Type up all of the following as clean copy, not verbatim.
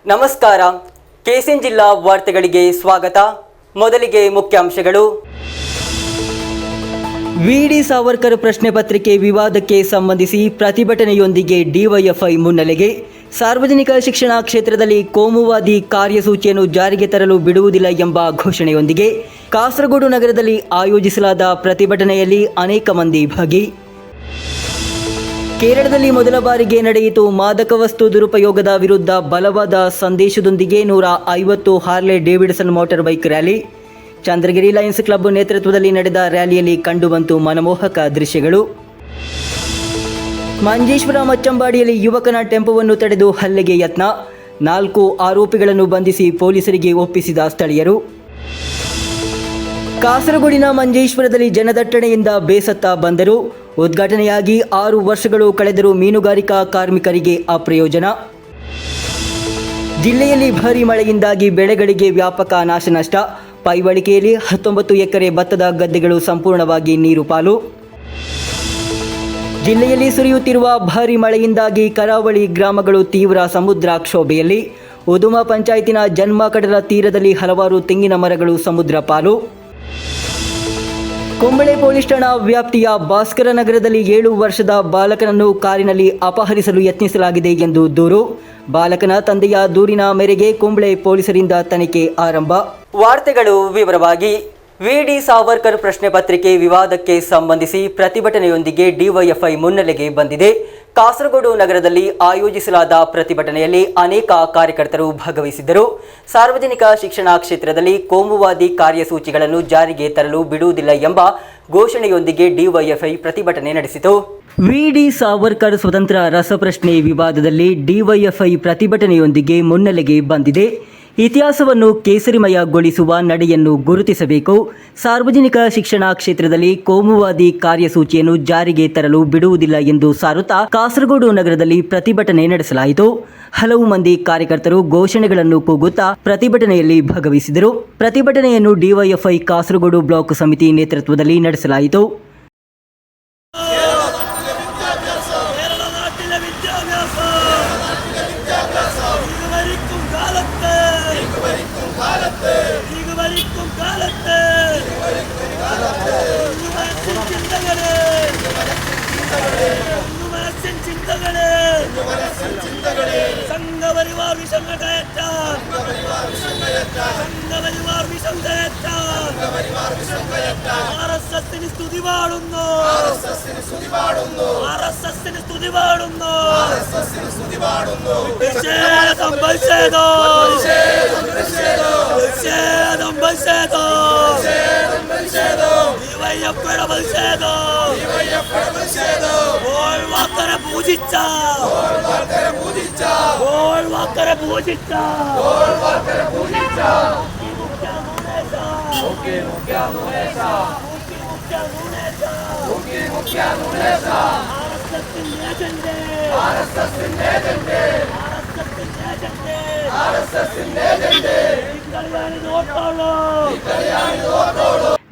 ನಮಸ್ಕಾರ. ಕೆಸಿಎನ್ ಜಿಲ್ಲಾ ವಾರ್ತೆಗಳಿಗೆ ಸ್ವಾಗತ. ಮೊದಲಿಗೆ ಮುಖ್ಯಾಂಶಗಳು. ವಿಡಿ ಸಾವರ್ಕರ್ ಪ್ರಶ್ನೆ ಪತ್ರಿಕೆ ವಿವಾದಕ್ಕೆ ಸಂಬಂಧಿಸಿ ಪ್ರತಿಭಟನೆಯೊಂದಿಗೆ ಡಿವೈಎಫ್ಐ ಮುನ್ನೆಲೆಗೆ. ಸಾರ್ವಜನಿಕ ಶಿಕ್ಷಣ ಕ್ಷೇತ್ರದಲ್ಲಿ ಕೋಮುವಾದಿ ಕಾರ್ಯಸೂಚಿಯನ್ನು ಜಾರಿಗೆ ತರಲು ಬಿಡುವುದಿಲ್ಲ ಎಂಬ ಘೋಷಣೆಯೊಂದಿಗೆ ಕಾಸರಗೋಡು ನಗರದಲ್ಲಿ ಆಯೋಜಿಸಲಾದ ಪ್ರತಿಭಟನೆಯಲ್ಲಿ ಅನೇಕ ಮಂದಿ ಭಾಗಿ. ಕೇರಳದಲ್ಲಿ ಮೊದಲ ಬಾರಿಗೆ ನಡೆಯಿತು ಮಾದಕ ವಸ್ತು ದುರುಪಯೋಗದ ವಿರುದ್ಧ ಬಲವಾದ ಸಂದೇಶದೊಂದಿಗೆ 150 Harley Davidson motor bike rally. Chandragiri Lions club ನೇತೃತ್ವದಲ್ಲಿ ನಡೆದ ರ್ಯಾಲಿಯಲ್ಲಿ ಕಂಡುಬಂತು ಮನಮೋಹಕ ದೃಶ್ಯಗಳು. ಮಂಜೇಶ್ವರ ಮಚ್ಚಂಬಾಡಿಯಲ್ಲಿ ಯುವಕನ ಟೆಂಪೋವನ್ನು ತಡೆದು ಹಲ್ಲೆಗೆ ಯತ್ನ. 4 ಆರೋಪಿಗಳನ್ನು ಬಂಧಿಸಿ ಪೊಲೀಸರಿಗೆ ಒಪ್ಪಿಸಿದ ಸ್ಥಳೀಯರು. ಕಾಸರಗೋಡಿನ ಮಂಜೇಶ್ವರದಲ್ಲಿ ಜನದಟ್ಟಣೆಯಿಂದ ಬೇಸತ್ತ ಬಂದರು. ಉದ್ಘಾಟನೆಯಾಗಿ 6 ವರ್ಷಗಳು ಕಳೆದರೂ ಮೀನುಗಾರಿಕಾ ಕಾರ್ಮಿಕರಿಗೆ ಅಪ್ರಯೋಜನ. ಜಿಲ್ಲೆಯಲ್ಲಿ ಭಾರೀ ಮಳೆಯಿಂದಾಗಿ ಬೆಳೆಗಳಿಗೆ ವ್ಯಾಪಕ ನಾಶನಷ್ಟ. ಪೈವಳಿಕೆಯಲ್ಲಿ 19 ಎಕರೆ ಭತ್ತದ ಗದ್ದೆಗಳು ಸಂಪೂರ್ಣವಾಗಿ ನೀರು ಪಾಲು. ಜಿಲ್ಲೆಯಲ್ಲಿ ಸುರಿಯುತ್ತಿರುವ ಭಾರೀ ಮಳೆಯಿಂದಾಗಿ ಕರಾವಳಿ ಗ್ರಾಮಗಳು ತೀವ್ರ ಸಮುದ್ರಕ್ಷೋಭೆಯಲ್ಲಿ. ಉದುಮ ಪಂಚಾಯತಿನ ಜನ್ಮಕಡಲ ತೀರದಲ್ಲಿ ಹಲವಾರು ತೆಂಗಿನ ಮರಗಳು ಸಮುದ್ರ ಪಾಲು. ಕುಂಬಳೆ ಪೊಲೀಸ್ ಠಾಣಾ ವ್ಯಾಪ್ತಿಯ ಭಾಸ್ಕರ ನಗರದಲ್ಲಿ 7 ವರ್ಷದ ಬಾಲಕನನ್ನು ಕಾರಿನಲ್ಲಿ ಅಪಹರಿಸಲು ಯತ್ನಿಸಲಾಗಿದೆ ಎಂದು ದೂರು. ಬಾಲಕನ ತಂದೆಯ ದೂರಿನ ಮೇರೆಗೆ ಕುಂಬಳೆ ಪೊಲೀಸರಿಂದ ತನಿಖೆ ಆರಂಭ. ವಾರ್ತೆಗಳು ವಿವರವಾಗಿ. ವಿಡಿ ಸಾವರ್ಕರ್ ಪ್ರಶ್ನೆ ಪತ್ರಿಕೆ ವಿವಾದಕ್ಕೆ ಸಂಬಂಧಿಸಿ ಪ್ರತಿಭಟನೆಯೊಂದಿಗೆ ಡಿವೈಎಫ್ಐ ಮುನ್ನೆಲೆಗೆ ಬಂದಿದೆ. ಕಾಸರಗೋಡು ನಗರದಲ್ಲಿ ಆಯೋಜಿಸಲಾದ ಪ್ರತಿಭಟನೆಯಲ್ಲಿ ಅನೇಕ ಕಾರ್ಯಕರ್ತರು ಭಾಗವಹಿಸಿದ್ದರು. ಸಾರ್ವಜನಿಕ ಶಿಕ್ಷಣ ಕ್ಷೇತ್ರದಲ್ಲಿ ಕೋಮುವಾದಿ ಕಾರ್ಯಸೂಚಿಗಳನ್ನು ಜಾರಿಗೆ ತರಲು ಬಿಡುವುದಿಲ್ಲ ಎಂಬ ಘೋಷಣೆಯೊಂದಿಗೆ ಡಿವೈಎಫ್ಐ ಪ್ರತಿಭಟನೆ ನಡೆಸಿತು. ವಿಡಿ ಸಾವರ್ಕರ್ ಸ್ವತಂತ್ರ ರಸಪ್ರಶ್ನೆ ವಿವಾದದಲ್ಲಿ ಡಿವೈಎಫ್ಐ ಪ್ರತಿಭಟನೆಯೊಂದಿಗೆ ಮುನ್ನೆಲೆಗೆ ಬಂದಿದೆ. ಇತಿಹಾಸವನ್ನು ಕೇಸರಿಮಯಗೊಳಿಸುವ ನಡೆಯನ್ನು ಗುರುತಿಸಬೇಕು. ಸಾರ್ವಜನಿಕ ಶಿಕ್ಷಣ ಕ್ಷೇತ್ರದಲ್ಲಿ ಕೋಮುವಾದಿ ಕಾರ್ಯಸೂಚಿಯನ್ನು ಜಾರಿಗೆ ತರಲು ಬಿಡುವುದಿಲ್ಲ ಎಂದು ಸಾರುತ್ತಾ ಕಾಸರಗೋಡು ನಗರದಲ್ಲಿ ಪ್ರತಿಭಟನೆ ನಡೆಸಲಾಯಿತು. ಹಲವು ಮಂದಿ ಕಾರ್ಯಕರ್ತರು ಘೋಷಣೆಗಳನ್ನು ಕೂಗುತ್ತಾ ಪ್ರತಿಭಟನೆಯಲ್ಲಿ ಭಾಗವಹಿಸಿದರು. ಪ್ರತಿಭಟನೆಯನ್ನು ಡಿವೈಎಫ್ಐ ಕಾಸರಗೋಡು ಬ್ಲಾಕ್ ಸಮಿತಿ ನೇತೃತ್ವದಲ್ಲಿ ನಡೆಸಲಾಯಿತು. ആർഎസ്എസിന് സ്തുതി പാടുന്നു. നിഷേധം പൂജിച്ച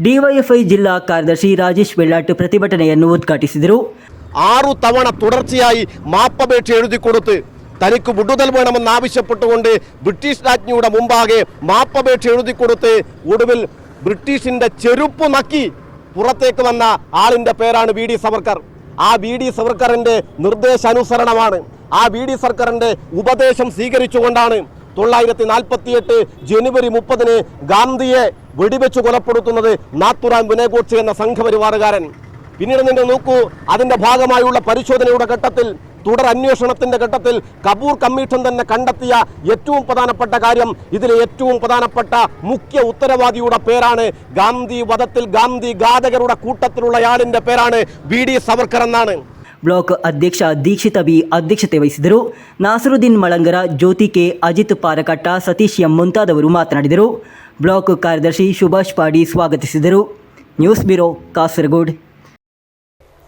ಡಿವೈಎಫ್ಐ ಜಿಲ್ಲಾ ಕಾರ್ಯದರ್ಶಿ ರಾಜೇಶ್ ಬೆಳ್ಳಾಟ್ ಪ್ರತಿಭಟನೆಯನ್ನು ಉದ್ಘಾಟಿಸಿದರು. 6 തവണ തുടർച്ചയായി മാപ്പപേക്ഷ എഴുതിക്കൊടുത്ത് തനിക്ക് വിടുതൽ വേണമെന്നാവശ്യപ്പെട്ടുകൊണ്ട് ബ്രിട്ടീഷ് രാജ്ഞിയുടെ മുമ്പാകെ മാപ്പപേക്ഷ എഴുതിക്കൊടുത്ത് ഒടുവിൽ ബ്രിട്ടീഷിന്റെ ചെരുപ്പ് നക്കി പുറത്തേക്ക് വന്ന ആളിന്റെ പേരാണ് വി ഡി സവർക്കർ. ആ വി ഡി സവർക്കറിന്റെ നിർദ്ദേശാനുസരണമാണ്, ആ വി ഡി സവർക്കറിന്റെ ഉപദേശം സ്വീകരിച്ചുകൊണ്ടാണ് 1948 ജനുവരി 30 ഗാന്ധിയെ വെടിവെച്ച് കൊലപ്പെടുത്തുന്നത് നാത്തുറാം വിനയഗോഡ്സെ എന്ന സംഘപരിവാറുകാരൻ. പിന്നീട് നിങ്ങൾ നോക്കൂ, അതിന്റെ ഭാഗമായുള്ള പരിശോധനയുടെ ഘട്ടത്തിൽ, തുടർ അന്വേഷണത്തിന്റെ ഘട്ടത്തിൽ കപൂർ കമ്മീഷൻ തന്നെ കണ്ടെത്തിയ ഏറ്റവും പ്രധാനപ്പെട്ട കാര്യം, ഇതിലെ ഏറ്റവും പ്രധാനപ്പെട്ട മുഖ്യ ഉത്തരവാദിയുടെ പേരാണ് ഗാന്ധി വധത്തിൽ ഗാന്ധി ഘാതകരുടെ കൂട്ടത്തിലുള്ളയാളിന്റെ പേരാണ് വി ഡി സവർക്കർ എന്നാണ്. ಬ್ಲಾಕ್ ಅಧ್ಯಕ್ಷ ದೀಕ್ಷಿತ ಬಿ ಅಧ್ಯಕ್ಷತೆ ವಹಿಸಿದರು. ನಾಸರುದ್ದೀನ್ ಮಳಂಗರ, ಜ್ಯೋತಿ ಕೆ, ಅಜಿತ್ ಪಾರಕಟ್ಟ, ಸತೀಶ್ ಎಂ ಮುಂತಾದವರು ಮಾತನಾಡಿದರು. ಬ್ಲಾಕ್ ಕಾರ್ಯದರ್ಶಿ ಸುಭಾಷ್ ಪಾಡಿ ಸ್ವಾಗತಿಸಿದರು. News bureau, Kasaragod.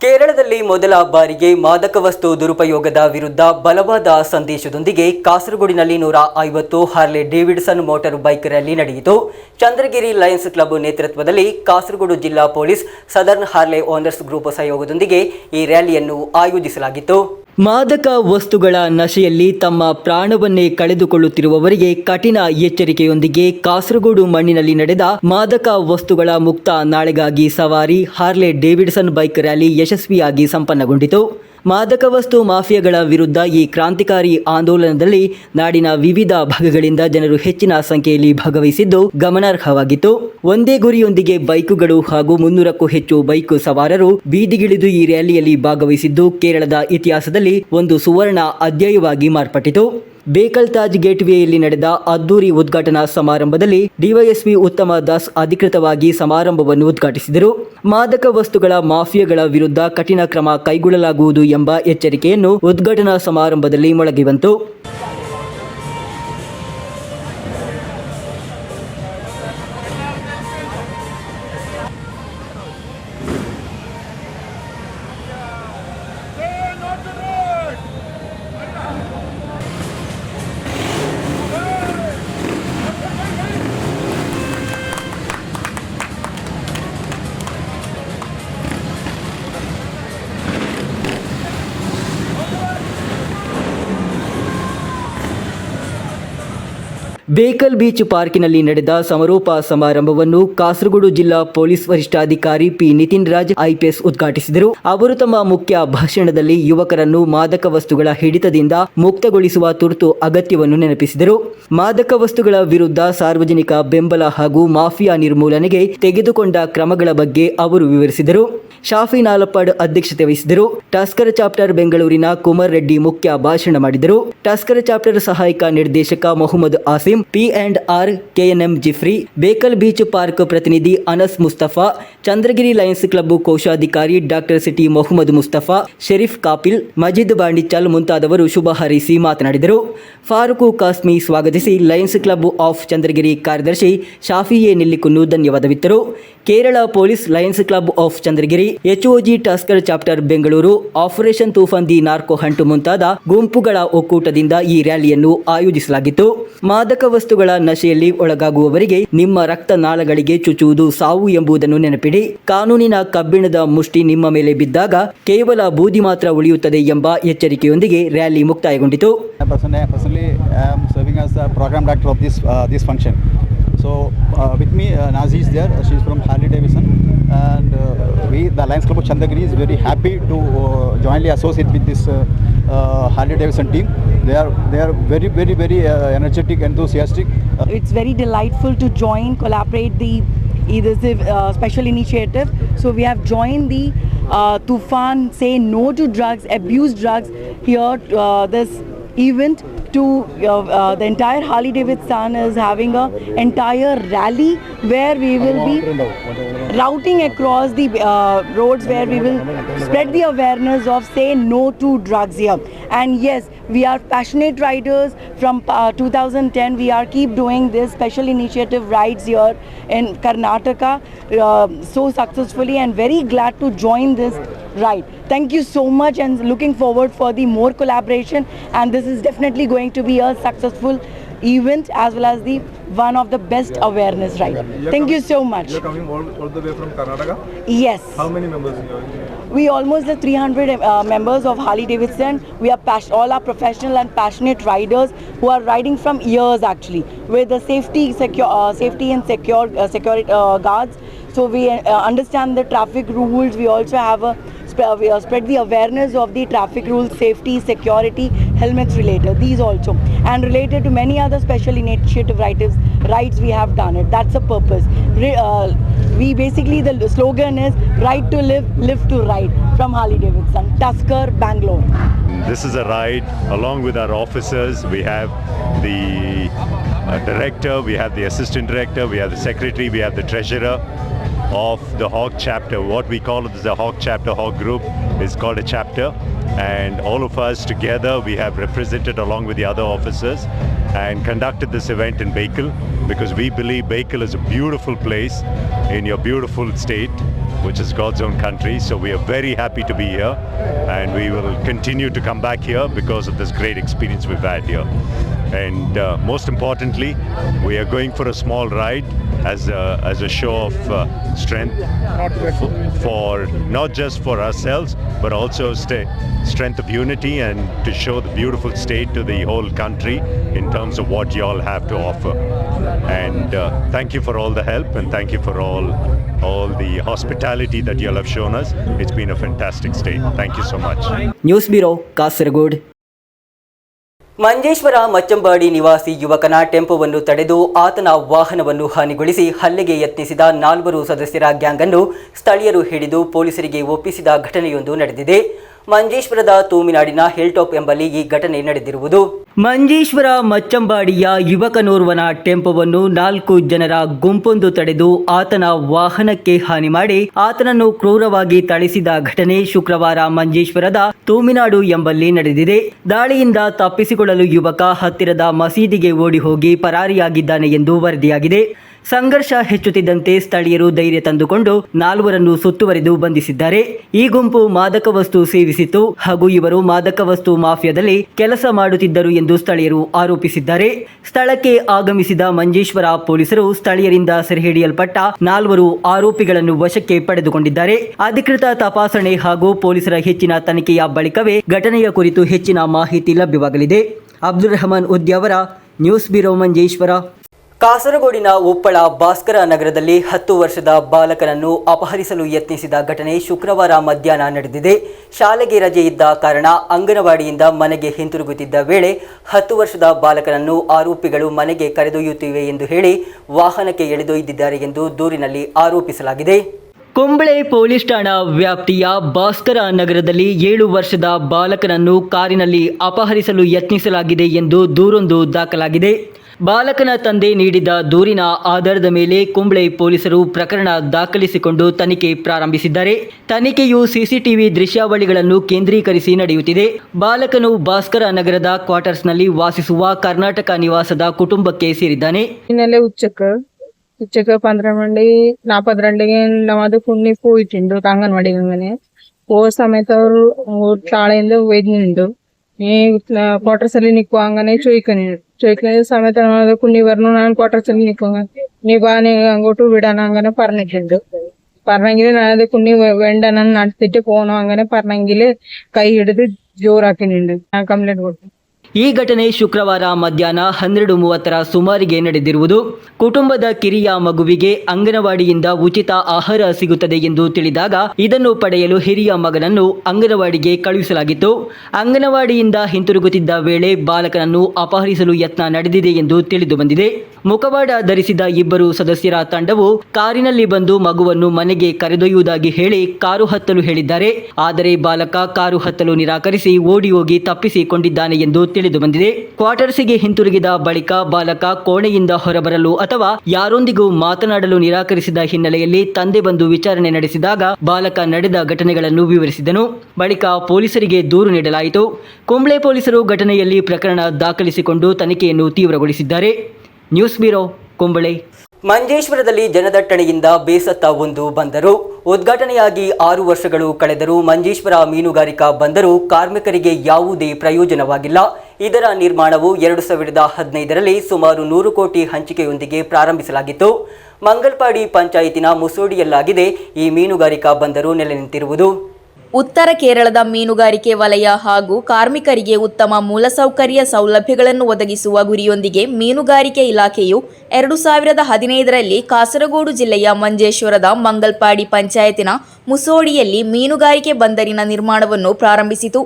ಕೇರಳದಲ್ಲಿ ಮೊದಲ ಬಾರಿಗೆ ಮಾದಕ ವಸ್ತು ದುರುಪಯೋಗದ ವಿರುದ್ಧ ಬಲವಾದ ಸಂದೇಶದೊಂದಿಗೆ ಕಾಸರಗೋಡಿನಲ್ಲಿ 150 Harley Davidson motor bike rally ನಡೆಯಿತು. ಚಂದ್ರಗಿರಿ ಲಯನ್ಸ್ ಕ್ಲಬ್ ನೇತೃತ್ವದಲ್ಲಿ ಕಾಸರಗೋಡು ಜಿಲ್ಲಾ police, southern Harley owners group ಸಹಯೋಗದೊಂದಿಗೆ ಈ ರ್ಯಾಲಿಯನ್ನು ಆಯೋಜಿಸಲಾಗಿತ್ತು. ಮಾದಕ ವಸ್ತುಗಳ ನಶೆಯಲ್ಲಿ ತಮ್ಮ ಪ್ರಾಣವನ್ನೇ ಕಳೆದುಕೊಳ್ಳುತ್ತಿರುವವರಿಗೆ ಕಠಿಣ ಎಚ್ಚರಿಕೆಯೊಂದಿಗೆ ಕಾಸರಗೋಡು ಮಣ್ಣಿನಲ್ಲಿ ನಡೆದ ಮಾದಕ ವಸ್ತುಗಳ ಮುಕ್ತ ನಾಳೆಗಾಗಿ ಸವಾರಿ ಹಾರ್ಲೆ ಡೇವಿಡ್ಸನ್ ಬೈಕ್ ರ್ಯಾಲಿ ಯಶಸ್ವಿಯಾಗಿ ಸಂಪನ್ನಗೊಂಡಿತು. ಮಾದಕ ವಸ್ತು ಮಾಫಿಯಾಗಳ ವಿರುದ್ಧ ಈ ಕ್ರಾಂತಿಕಾರಿ ಆಂದೋಲನದಲ್ಲಿ ನಾಡಿನ ವಿವಿಧ ಭಾಗಗಳಿಂದ ಜನರು ಹೆಚ್ಚಿನ ಸಂಖ್ಯೆಯಲ್ಲಿ ಭಾಗವಹಿಸಿದ್ದು ಗಮನಾರ್ಹವಾಗಿತ್ತು. ಒಂದೇ ಗುರಿಯೊಂದಿಗೆ ಬೈಕುಗಳು ಹಾಗೂ 300ಕ್ಕೂ ಹೆಚ್ಚು ಬೈಕ್ ಸವಾರರು ಬೀದಿಗಿಳಿದು ಈ ರ್ಯಾಲಿಯಲ್ಲಿ ಭಾಗವಹಿಸಿದ್ದು ಕೇರಳದ ಇತಿಹಾಸದಲ್ಲಿ ಒಂದು ಸುವರ್ಣ ಅಧ್ಯಾಯವಾಗಿ ಮಾರ್ಪಟ್ಟಿತು. ಬೇಕಲ್ ತಾಜ್ ಗೇಟ್ ವೇಯಲ್ಲಿ ನಡೆದ ಅದ್ದೂರಿ ಉದ್ಘಾಟನಾ ಸಮಾರಂಭದಲ್ಲಿ ಡಿವೈಎಸ್ಪಿ ಉತ್ತಮ ದಾಸ್ ಅಧಿಕೃತವಾಗಿ ಸಮಾರಂಭವನ್ನು ಉದ್ಘಾಟಿಸಿದರು. ಮಾದಕ ವಸ್ತುಗಳ ಮಾಫಿಯಾಗಳ ವಿರುದ್ಧ ಕಠಿಣ ಕ್ರಮ ಕೈಗೊಳ್ಳಲಾಗುವುದು ಎಂಬ ಎಚ್ಚರಿಕೆಯನ್ನು ಉದ್ಘಾಟನಾ ಸಮಾರಂಭದಲ್ಲಿ ಮೊಳಗಿಬಂತು. ಬೇಕಲ್ ಬೀಚ್ ಪಾರ್ಕಿನಲ್ಲಿ ನಡೆದ ಸಮಾರೋಪ ಸಮಾರಂಭವನ್ನು ಕಾಸರಗೋಡು ಜಿಲ್ಲಾ ಪೊಲೀಸ್ ವರಿಷ್ಠಾಧಿಕಾರಿ ಪಿ ನಿತಿನ್ ರಾಜ್ ಐಪಿಎಸ್ ಉದ್ಘಾಟಿಸಿದರು. ಅವರು ತಮ್ಮ ಮುಖ್ಯ ಭಾಷಣದಲ್ಲಿ ಯುವಕರನ್ನು ಮಾದಕ ವಸ್ತುಗಳ ಹಿಡಿತದಿಂದ ಮುಕ್ತಗೊಳಿಸುವ ತುರ್ತು ಅಗತ್ಯವನ್ನು ನೆನಪಿಸಿದರು. ಮಾದಕ ವಸ್ತುಗಳ ವಿರುದ್ಧ ಸಾರ್ವಜನಿಕ ಬೆಂಬಲ ಹಾಗೂ ಮಾಫಿಯಾ ನಿರ್ಮೂಲನೆಗೆ ತೆಗೆದುಕೊಂಡ ಕ್ರಮಗಳ ಬಗ್ಗೆ ಅವರು ವಿವರಿಸಿದರು. ಶಾಫಿ ನಾಲಪ್ಪಾಡ್ ಅಧ್ಯಕ್ಷತೆ ವಹಿಸಿದರು. ಟಸ್ಕರ್ ಚಾಪ್ಟರ್ ಬೆಂಗಳೂರಿನ ಕುಮಾರ್ ರೆಡ್ಡಿ ಮುಖ್ಯ ಭಾಷಣ ಮಾಡಿದರು. ಟಸ್ಕರ್ ಚಾಪ್ಟರ್ ಸಹಾಯಕ ನಿರ್ದೇಶಕ Mohammed Asim, P&R KNM Jifri, Bekal Beach Park ಪ್ರತಿನಿಧಿ ಅನಸ್ ಮುಸ್ತಫಾ, ಚಂದ್ರಗಿರಿ ಲಯನ್ಸ್ ಕ್ಲಬ್ ಕೋಶಾಧಿಕಾರಿ ಡಾಕ್ಟರ್ ಸಿಟಿ ಮೊಹಮ್ಮದ್ ಮುಸ್ತಫಾ, ಶರೀಫ್ ಕಾಪಿಲ್, ಮಜೀದ್ ಬಾಂಡಿಚಾಲ್ ಮುಂತಾದವರು ಶುಭ ಹಾರೈಸಿ ಮಾತನಾಡಿದರು. ಫಾರೂಕ್ ಕಾಸ್ಮಿ ಸ್ವಾಗತಿಸಿ ಲಯನ್ಸ್ ಕ್ಲಬ್ ಆಫ್ ಚಂದ್ರಗಿರಿ ಕಾರ್ಯದರ್ಶಿ ಶಾಫಿ ಎ ನಿಲ್ಲಿಕುನ್ನು ಧನ್ಯವಾದವಿತ್ತರು. Kerala Police Lions Club of Chandragiri, HOG Tusker Chapter Bengaluru, Operation Toofan the Narco Hunt ಮುಂತಾದ ಗುಂಪುಗಳ ಒಕ್ಕೂಟದಿಂದ ಈ ರ್ಯಾಲಿಯನ್ನು ಆಯೋಜಿಸಲಾಗಿತ್ತು. ಮಾದಕ ವಸ್ತುಗಳ ನಶೆಯಲ್ಲಿ ಒಳಗಾಗುವವರಿಗೆ ನಿಮ್ಮ ರಕ್ತನಾಳಗಳಿಗೆ ಚುಚ್ಚುವುದು ಸಾವು ಎಂಬುದನ್ನು ನೆನಪಿಡಿ. ಕಾನೂನಿನ ಕಬ್ಬಿಣದ ಮುಷ್ಟಿ ನಿಮ್ಮ ಮೇಲೆ ಬಿದ್ದಾಗ ಕೇವಲ ಬೂದಿ ಮಾತ್ರ ಉಳಿಯುತ್ತದೆ ಎಂಬ ಎಚ್ಚರಿಕೆಯೊಂದಿಗೆ rally ಮುಕ್ತಾಯಗೊಂಡಿತು. Personally, I am serving as the program director of this function. So with me, Nazi is there. She is from Harley Davidson, and we, the Lions Club of Chandagiri, is very happy to jointly associate with this Harley Davidson team. They are very energetic, enthusiastic. It's very delightful to join, collaborate this special initiative. So we have joined the Tufan Say No to Drugs, Abuse Drugs here. This event to the entire Harley Davidson is having a entire rally where we will be routing across the roads where we will spread the awareness of say no to drugs here. And yes, we are passionate riders from 2010. We are keep doing this special initiative rides here in Karnataka so successfully, and very glad to join this ride. Thank you so much, and looking forward for the more collaboration, and this is definitely going to be a successful event as well as the one of the best awareness ride. Thank you so much. You're coming all the way from Karnataka? Yes. How many members are you? We almost have 300 members of Harley Davidson. We are all are professional and passionate riders who are riding from years actually with the safety and security guards. So we understand the traffic rules. We also have we spread the awareness of the traffic rules, safety, security, helmets related. These also, and related to many other special initiative rides we have done it. That's the purpose. We basically, the slogan is "Ride to live, live to ride" from Harley Davidson, Tusker, Bangalore. This is a ride along with our officers. We have the director, we have the assistant director, we have the secretary, we have the treasurer of the Hawk chapter. What we call it is the Hawk chapter, Hawk group is called a chapter, and all of us together we have represented along with the other officers and conducted this event in Bekal, because we believe Bekal is a beautiful place in your beautiful state, which is God's own country. So we are very happy to be here, and we will continue to come back here because of this great experience we've had here. And most importantly, we are going for a small ride as a show of strength for not just for ourselves, but also strength of unity, and to show the beautiful state to the whole country in terms of what you all have to offer. And thank you for all the help, and thank you for all the hospitality that you all have shown us. It's been a fantastic stay. Thank you so much. News bureau Kasaragod. Manjeshwar Machchambadi ನಿವಾಸಿ ಯುವಕನ ಟೆಂಪೋವನ್ನು ತಡೆದು ಆತನ ವಾಹನವನ್ನು ಹಾನಿಗೊಳಿಸಿ ಹಲ್ಲೆಗೆ ಯತ್ನಿಸಿದ 4 ಸದಸ್ಯರ gang ಅನ್ನು ಸ್ಥಳೀಯರು ಹಿಡಿದು ಪೊಲೀಸರಿಗೆ ಒಪ್ಪಿಸಿದ ಘಟನೆಯೊಂದು ನಡೆದಿದೆ. ಮಂಜೇಶ್ವರದ ತೂಮಿನಾಡಿನ ಹಿಲ್ಟಾಪ್ ಎಂಬಲ್ಲಿ ಈ ಘಟನೆ ನಡೆದಿರುವುದು. ಮಂಜೇಶ್ವರ ಮಚ್ಚಂಬಾಡಿಯ ಯುವಕನೋರ್ವನ ಟೆಂಪೋವನ್ನು 4 ಜನರ ಗುಂಪೊಂದು ತಡೆದು ಆತನ ವಾಹನಕ್ಕೆ ಹಾನಿ ಮಾಡಿ ಆತನನ್ನು ಕ್ರೂರವಾಗಿ ಥಳಿಸಿದ ಘಟನೆ ಶುಕ್ರವಾರ ಮಂಜೇಶ್ವರದ ತೂಮಿನಾಡು ಎಂಬಲ್ಲಿ ನಡೆದಿದೆ. ದಾಳಿಯಿಂದ ತಪ್ಪಿಸಿಕೊಳ್ಳಲು ಯುವಕ ಹತ್ತಿರದ ಮಸೀದಿಗೆ ಓಡಿ ಹೋಗಿ ಪರಾರಿಯಾಗಿದ್ದಾನೆ ಎಂದು ವರದಿಯಾಗಿದೆ. ಸಂಘರ್ಷ ಹೆಚ್ಚುತ್ತಿದ್ದಂತೆ ಸ್ಥಳೀಯರು ಧೈರ್ಯ ತಂದುಕೊಂಡು 4ರನ್ನು ಸುತ್ತುವರಿದು ಬಂಧಿಸಿದ್ದಾರೆ. ಈ ಗುಂಪು ಮಾದಕ ವಸ್ತು ಸೇವಿಸಿತ್ತು ಹಾಗೂ ಇವರು ಮಾದಕ ವಸ್ತು ಮಾಫಿಯಾದಲ್ಲಿ ಕೆಲಸ ಮಾಡುತ್ತಿದ್ದರು ಎಂದು ಸ್ಥಳೀಯರು ಆರೋಪಿಸಿದ್ದಾರೆ. ಸ್ಥಳಕ್ಕೆ ಆಗಮಿಸಿದ ಮಂಜೇಶ್ವರ ಪೊಲೀಸರು ಸ್ಥಳೀಯರಿಂದ ಸೆರೆ ಹಿಡಿಯಲ್ಪಟ್ಟ 4 ಆರೋಪಿಗಳನ್ನು ವಶಕ್ಕೆ ಪಡೆದುಕೊಂಡಿದ್ದಾರೆ. ಅಧಿಕೃತ ತಪಾಸಣೆ ಹಾಗೂ ಪೊಲೀಸರ ಹೆಚ್ಚಿನ ತನಿಖೆಯ ಬಳಿಕವೇ ಘಟನೆಯ ಕುರಿತು ಹೆಚ್ಚಿನ ಮಾಹಿತಿ ಲಭ್ಯವಾಗಲಿದೆ. Abdul Rehman Udyavara, news bureau Manjeshwar. ಕಾಸರಗೋಡಿನ ಉಪ್ಪಳ ಭಾಸ್ಕರ ನಗರದಲ್ಲಿ 10 ವರ್ಷದ ಬಾಲಕನನ್ನು ಅಪಹರಿಸಲು ಯತ್ನಿಸಿದ ಘಟನೆ ಶುಕ್ರವಾರ ಮಧ್ಯಾಹ್ನ ನಡೆದಿದೆ. ಶಾಲೆಗೆ ರಜೆ ಇದ್ದ ಕಾರಣ ಅಂಗನವಾಡಿಯಿಂದ ಮನೆಗೆ ಹಿಂತಿರುಗುತ್ತಿದ್ದ ವೇಳೆ 10 ವರ್ಷದ ಬಾಲಕನನ್ನು ಆರೋಪಿಗಳು ಮನೆಗೆ ಕರೆದೊಯ್ಯುತ್ತಿವೆ ಎಂದು ಹೇಳಿ ವಾಹನಕ್ಕೆ ಎಳೆದೊಯ್ದಿದ್ದಾರೆ ಎಂದು ದೂರಿನಲ್ಲಿ ಆರೋಪಿಸಲಾಗಿದೆ. ಕುಂಬಳೆ ಪೊಲೀಸ್ ಠಾಣಾ ವ್ಯಾಪ್ತಿಯ ಭಾಸ್ಕರ ನಗರದಲ್ಲಿ 7 ವರ್ಷದ ಬಾಲಕನನ್ನು ಕಾರಿನಲ್ಲಿ ಅಪಹರಿಸಲು ಯತ್ನಿಸಲಾಗಿದೆ ಎಂದು ದೂರೊಂದು ದಾಖಲಾಗಿದೆ. ಬಾಲಕನ ತಂದೆ ನೀಡಿದ ದೂರಿನ ಆಧಾರದ ಮೇಲೆ ಕುಂಬಳೆ ಪೊಲೀಸರು ಪ್ರಕರಣ ದಾಖಲಿಸಿಕೊಂಡು ತನಿಖೆ ಪ್ರಾರಂಭಿಸಿದ್ದಾರೆ. ತನಿಖೆಯು ಸಿಸಿಟಿವಿ ದೃಶ್ಯಾವಳಿಗಳನ್ನು ಕೇಂದ್ರೀಕರಿಸಿ ನಡೆಯುತ್ತಿದೆ. ಬಾಲಕನು ಭಾಸ್ಕರ നഗರದ ಕ್ವಾರ್ಟರ್ಸ್ನಲ್ಲಿ ವಾಸಿಸುವ ಕರ್ನಾಟಕ ನಿವಾಸದ കുടുംബಕ್ಕೆ ಸೇರಿದ್ದಾನೆ. ഇന്നലെ ഉച്ചക്ക് 12:42 നമാത് കുണ്ണി പോയിട്ടുണ്ട് അംഗൻവാടി. അങ്ങനെ പോയ സമയത്ത് ಅವರು ಶಾಲೆಯಿಂದ വരുന്നുണ്ട്. ഈ ക്വാർട്ടേഴ്സ് ಅಲ್ಲಿ ನಿಕ್ಕುವ അങ്ങനെ ചോദിക്കുന്ന സമയത്ത് കുണ്ണി പറഞ്ഞു ഞാൻ ക്വാർട്ടേഴ്സ് ಅಲ್ಲಿ നിൽക്കുക, നീ വാ, നീ അങ്ങോട്ട് വിടാൻ അങ്ങനെ പറഞ്ഞിട്ടുണ്ട്. പറഞ്ഞെങ്കിൽ ഞാനത് കുണ്ണി വേണ്ട, ഞാൻ നടത്തിട്ട് പോകണം അങ്ങനെ പറഞ്ഞെങ്കിൽ കൈ എടുത്ത് ജോറാക്കുന്നുണ്ട്. ഞാൻ ಕಂಪ್ಲೇಂಟ್ ಕೊಟ್ಟು. ಈ ಘಟನೆ ಶುಕ್ರವಾರ ಮಧ್ಯಾಹ್ನ 12:30 ಸುಮಾರಿಗೆ ನಡೆದಿರುವುದು. ಕುಟುಂಬದ ಕಿರಿಯ ಮಗುವಿಗೆ ಅಂಗನವಾಡಿಯಿಂದ ಉಚಿತ ಆಹಾರ ಸಿಗುತ್ತದೆ ಎಂದು ತಿಳಿದಾಗ ಇದನ್ನು ಪಡೆಯಲು ಹಿರಿಯ ಮಗನನ್ನು ಅಂಗನವಾಡಿಗೆ ಕಳುಹಿಸಲಾಗಿತ್ತು. ಅಂಗನವಾಡಿಯಿಂದ ಹಿಂತಿರುಗುತ್ತಿದ್ದ ವೇಳೆ ಬಾಲಕನನ್ನು ಅಪಹರಿಸಲು ಯತ್ನ ನಡೆದಿದೆ ಎಂದು ತಿಳಿದು ಬಂದಿದೆ. ಮುಖವಾಡ ಧರಿಸಿದ 2 ಸದಸ್ಯರ ತಂಡವು ಕಾರಿನಲ್ಲಿ ಬಂದು ಮಗುವನ್ನು ಮನೆಗೆ ಕರೆದೊಯ್ಯುವುದಾಗಿ ಹೇಳಿ ಕಾರು ಹತ್ತಲು ಹೇಳಿದ್ದಾರೆ. ಆದರೆ ಬಾಲಕ ಕಾರು ಹತ್ತಲು ನಿರಾಕರಿಸಿ ಓಡಿ ಹೋಗಿ ತಪ್ಪಿಸಿಕೊಂಡಿದ್ದಾನೆ ಎಂದು ತಿಳಿದು ಬಂದಿದೆ. ಕ್ವಾರ್ಟರ್ಸ್ಗೆ ಹಿಂತಿರುಗಿದ ಬಳಿಕ ಬಾಲಕ ಕೋಣೆಯಿಂದ ಹೊರಬರಲು ಅಥವಾ ಯಾರೊಂದಿಗೂ ಮಾತನಾಡಲು ನಿರಾಕರಿಸಿದ ಹಿನ್ನೆಲೆಯಲ್ಲಿ ತಂದೆ ಬಂದು ವಿಚಾರಣೆ ನಡೆಸಿದಾಗ ಬಾಲಕ ನಡೆದ ಘಟನೆಗಳನ್ನು ವಿವರಿಸಿದನು. ಬಳಿಕ ಪೊಲೀಸರಿಗೆ ದೂರು ನೀಡಲಾಯಿತು. ಕುಂಬಳೆ ಪೊಲೀಸರು ಘಟನೆಯಲ್ಲಿ ಪ್ರಕರಣ ದಾಖಲಿಸಿಕೊಂಡು ತನಿಖೆಯನ್ನು ತೀವ್ರಗೊಳಿಸಿದ್ದಾರೆ. News bureau Kumble. ಮಂಜೇಶ್ವರದಲ್ಲಿ ಜನದಟ್ಟಣೆಯಿಂದ ಬೇಸತ್ತ ಒಂದು ಬಂದರು. ಉದ್ಘಾಟನೆಯಾಗಿ 6 ವರ್ಷಗಳು ಕಳೆದರೂ ಮಂಜೇಶ್ವರ ಮೀನುಗಾರಿಕಾ ಬಂದರು ಕಾರ್ಮಿಕರಿಗೆ ಯಾವುದೇ ಪ್ರಯೋಜನವಾಗಿಲ್ಲ. ಇದರ ನಿರ್ಮಾಣವು 2015ರಲ್ಲಿ ಸುಮಾರು 100 ಕೋಟಿ ಹಂಚಿಕೆಯೊಂದಿಗೆ ಪ್ರಾರಂಭಿಸಲಾಗಿತ್ತು. ಮಂಗಲ್ಪಾಡಿ ಪಂಚಾಯಿತಿನ ಮುಸೋಡಿಯಲ್ಲಾಗಿದೆ ಈ ಮೀನುಗಾರಿಕಾ ಬಂದರು ನೆಲೆ ನಿಂತಿರುವುದು. ಉತ್ತರ ಕೇರಳದ ಮೀನುಗಾರಿಕೆ ವಲಯ ಹಾಗೂ ಕಾರ್ಮಿಕರಿಗೆ ಉತ್ತಮ ಮೂಲಸೌಕರ್ಯ ಸೌಲಭ್ಯಗಳನ್ನು ಒದಗಿಸುವ ಗುರಿಯೊಂದಿಗೆ ಮೀನುಗಾರಿಕೆ ಇಲಾಖೆಯು 2015ರಲ್ಲಿ ಕಾಸರಗೋಡು ಜಿಲ್ಲೆಯ ಮಂಜೇಶ್ವರದ ಮಂಗಲ್ಪಾಡಿ ಪಂಚಾಯತಿನ ಮುಸೋಡಿಯಲ್ಲಿ ಮೀನುಗಾರಿಕೆ ಬಂದರಿನ ನಿರ್ಮಾಣವನ್ನು ಪ್ರಾರಂಭಿಸಿತು.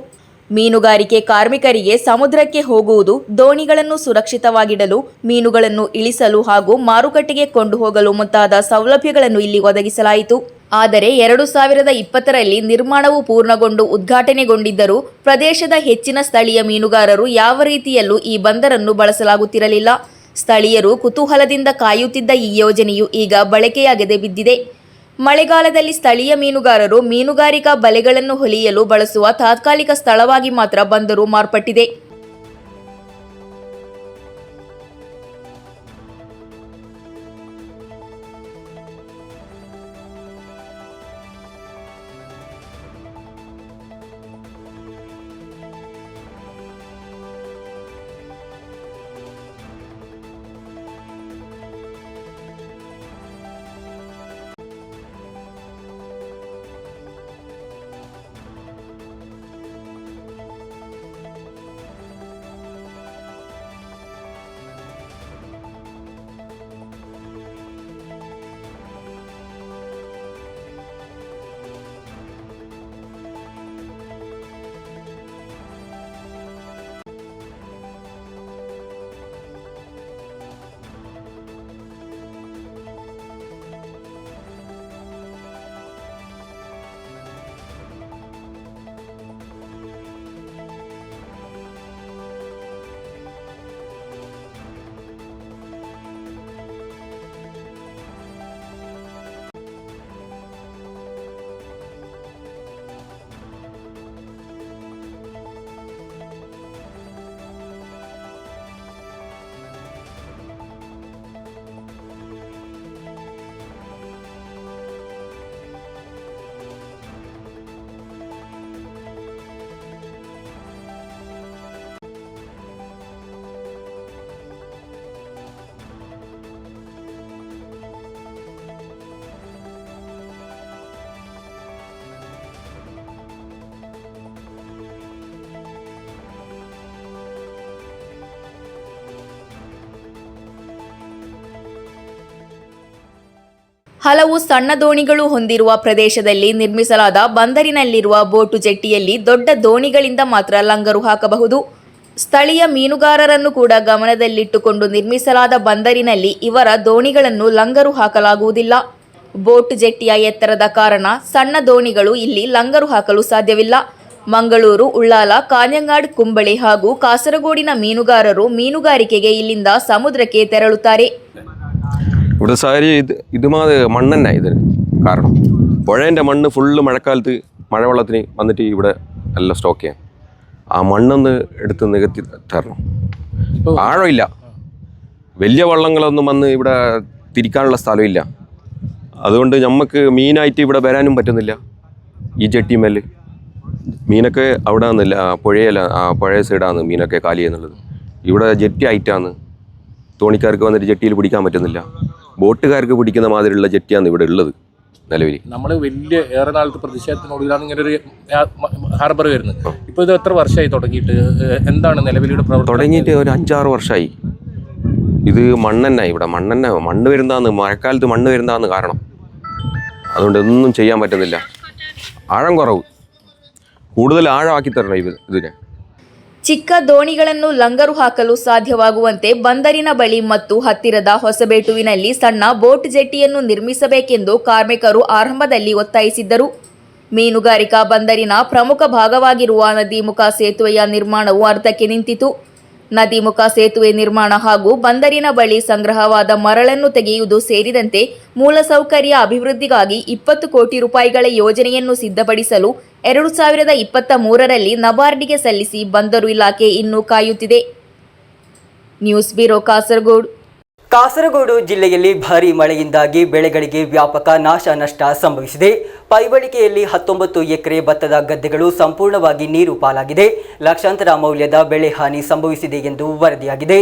ಮೀನುಗಾರಿಕೆ ಕಾರ್ಮಿಕರಿಗೆ ಸಮುದ್ರಕ್ಕೆ ಹೋಗುವುದು, ದೋಣಿಗಳನ್ನು ಸುರಕ್ಷಿತವಾಗಿಡಲು, ಮೀನುಗಳನ್ನು ಇಳಿಸಲು ಹಾಗೂ ಮಾರುಕಟ್ಟೆಗೆ ಕೊಂಡು ಹೋಗಲು ಮುಂತಾದ ಸೌಲಭ್ಯಗಳನ್ನು ಇಲ್ಲಿ ಒದಗಿಸಲಾಯಿತು. ಆದರೆ 2020ರಲ್ಲಿ ನಿರ್ಮಾಣವು ಪೂರ್ಣಗೊಂಡು ಉದ್ಘಾಟನೆಗೊಂಡಿದ್ದರೂ ಪ್ರದೇಶದ ಹೆಚ್ಚಿನ ಸ್ಥಳೀಯ ಮೀನುಗಾರರು ಯಾವ ರೀತಿಯಲ್ಲೂ ಈ ಬಂದರನ್ನು ಬಳಸಲಾಗುತ್ತಿರಲಿಲ್ಲ. ಸ್ಥಳೀಯರು ಕುತೂಹಲದಿಂದ ಕಾಯುತ್ತಿದ್ದ ಈ ಯೋಜನೆಯು ಈಗ ಬಳಕೆಯಾಗದೆ ಬಿದ್ದಿದೆ. ಮಳೆಗಾಲದಲ್ಲಿ ಸ್ಥಳೀಯ ಮೀನುಗಾರರು ಮೀನುಗಾರಿಕಾ ಬಲೆಗಳನ್ನು ಹೊಲಿಯಲು ಬಳಸುವ ತಾತ್ಕಾಲಿಕ ಸ್ಥಳವಾಗಿ ಮಾತ್ರ ಬಂದರು ಮಾರ್ಪಟ್ಟಿದೆ. ಹಲವು ಸಣ್ಣ ದೋಣಿಗಳು ಹೊಂದಿರುವ ಪ್ರದೇಶದಲ್ಲಿ ನಿರ್ಮಿಸಲಾದ ಬಂದರಿನಲ್ಲಿರುವ ಬೋಟು ಜೆಟ್ಟಿಯಲ್ಲಿ ದೊಡ್ಡ ದೋಣಿಗಳಿಂದ ಮಾತ್ರ ಲಂಗರು ಹಾಕಬಹುದು. ಸ್ಥಳೀಯ ಮೀನುಗಾರರನ್ನು ಕೂಡ ಗಮನದಲ್ಲಿಟ್ಟುಕೊಂಡು ನಿರ್ಮಿಸಲಾದ ಬಂದರಿನಲ್ಲಿ ಇವರ ದೋಣಿಗಳನ್ನು ಲಂಗರು ಹಾಕಲಾಗುವುದಿಲ್ಲ. ಬೋಟ್ ಜೆಟ್ಟಿಯ ಎತ್ತರದ ಕಾರಣ ಸಣ್ಣ ದೋಣಿಗಳು ಇಲ್ಲಿ ಲಂಗರು ಹಾಕಲು ಸಾಧ್ಯವಿಲ್ಲ. ಮಂಗಳೂರು, ಉಳ್ಳಾಲ, ಕಾഞ്ഞങ്ങാട്, ಕುಂಬಳೆ ಹಾಗೂ ಕಾಸರಗೋಡಿನ ಮೀನುಗಾರರು ಮೀನುಗಾರಿಕೆಗೆ ಇಲ್ಲಿಂದ ಸಮುದ್ರಕ್ಕೆ ತೆರಳುತ್ತಾರೆ. ഇവിടെ സാരി ഇതുമാതിരി മണ്ണ് തന്നെ ഇതിന് കാരണം. പുഴേൻ്റെ മണ്ണ് ഫുള്ള് മഴക്കാലത്ത് മഴവെള്ളത്തിന് വന്നിട്ട് ഇവിടെ എല്ലാം സ്റ്റോക്ക് ചെയ്യാം. ആ മണ്ണൊന്ന് എടുത്ത് നികത്തി തരണം. ആഴമില്ല, വലിയ വള്ളങ്ങളൊന്നും വന്ന് ഇവിടെ തിരിക്കാനുള്ള സ്ഥലമില്ല. അതുകൊണ്ട് നമുക്ക് മീനായിട്ട് ഇവിടെ വരാനും പറ്റുന്നില്ല. ഈ ജെട്ടിമേൽ മീനൊക്കെ അവിടെ നിന്നില്ല, പുഴയല്ല, പുഴ സൈഡാണ് മീനൊക്കെ കാലി ചെയ്യുന്നുള്ളത്. ഇവിടെ ജെട്ടി ആയിട്ടാണ് തോണിക്കാർക്ക് വന്നിട്ട് ജെട്ടിയിൽ പിടിക്കാൻ പറ്റുന്നില്ല. ബോട്ടുകാർക്ക് പിടിക്കുന്ന മാതിരിയുള്ള ജെട്ടിയാണ് ഇവിടെ ഉള്ളത് നിലവിൽ. നമ്മൾ വലിയ ഏറെ നാളത്തെ പ്രതിഷേധത്തിനൊടുവിലാണ് ഇങ്ങനെ ഒരു ഹാർബർ വരുന്നത്. ഇപ്പോൾ ഇത് എത്ര വർഷമായി തുടങ്ങിയിട്ട്? എന്താണ് നിലവിലുള്ള പ്രവർത്തനം? തുടങ്ങിയിട്ട് ഒരു 5-6 വർഷമായി. ഇത് മണ്ണെണ്ണ, ഇവിടെ മണ്ണ് വരുന്നതാണ്, മഴക്കാലത്ത് മണ്ണ് വരുന്നതാണ് കാരണം. അതുകൊണ്ട് ഒന്നും ചെയ്യാൻ പറ്റുന്നില്ല. ആഴം കുറവ്, കൂടുതൽ ആഴമാക്കി തരണം ഇതിനെ. ಚಿಕ್ಕ ದೋಣಿಗಳನ್ನು ಲಂಗರು ಹಾಕಲು ಸಾಧ್ಯವಾಗುವಂತೆ ಬಂದರಿನ ಬಳಿ ಮತ್ತು ಹತ್ತಿರದ ಹೊಸಬೇಟುವಿನಲ್ಲಿ ಸಣ್ಣ ಬೋಟ್ ಜೆಟ್ಟಿಯನ್ನು ನಿರ್ಮಿಸಬೇಕೆಂದು ಕಾರ್ಮಿಕರು ಆರಂಭದಲ್ಲಿ ಒತ್ತಾಯಿಸಿದ್ದರು. ಮೀನುಗಾರಿಕಾ ಬಂದರಿನ ಪ್ರಮುಖ ಭಾಗವಾಗಿರುವ ನದಿಮುಖ ಸೇತುವೆಯ ನಿರ್ಮಾಣವು ಅರ್ಧಕ್ಕೆ ನಿಂತಿತು. ನದಿಮುಖ ಸೇತುವೆ ನಿರ್ಮಾಣ ಹಾಗೂ ಬಂದರಿನ ಬಳಿ ಸಂಗ್ರಹವಾದ ಮರಳನ್ನು ತೆಗೆಯುವುದು ಸೇರಿದಂತೆ ಮೂಲಸೌಕರ್ಯ ಅಭಿವೃದ್ಧಿಗಾಗಿ 20 ಕೋಟಿ ರೂಪಾಯಿಗಳ ಯೋಜನೆಯನ್ನು ಸಿದ್ಧಪಡಿಸಲು 2023ರಲ್ಲಿ ನಬಾರ್ಡ್ಗೆ ಸಲ್ಲಿಸಿ ಬಂದರು ಇಲಾಖೆ ಇನ್ನೂ ಕಾಯುತ್ತಿದೆ. News bureau, Kasaragod. ಕಾಸರಗೋಡು ಜಿಲ್ಲೆಯಲ್ಲಿ ಭಾರೀ ಮಳೆಯಿಂದಾಗಿ ಬೆಳೆಗಳಿಗೆ ವ್ಯಾಪಕ ನಾಶ ನಷ್ಟ ಸಂಭವಿಸಿದೆ. ಪೈವಳಿಕೆಯಲ್ಲಿ 19 ಎಕರೆ ಭತ್ತದ ಗದ್ದೆಗಳು ಸಂಪೂರ್ಣವಾಗಿ ನೀರು ಪಾಲಾಗಿದೆ. ಲಕ್ಷಾಂತರ ಮೌಲ್ಯದ ಬೆಳೆ ಹಾನಿ ಸಂಭವಿಸಿದೆ ಎಂದು ವರದಿಯಾಗಿದೆ.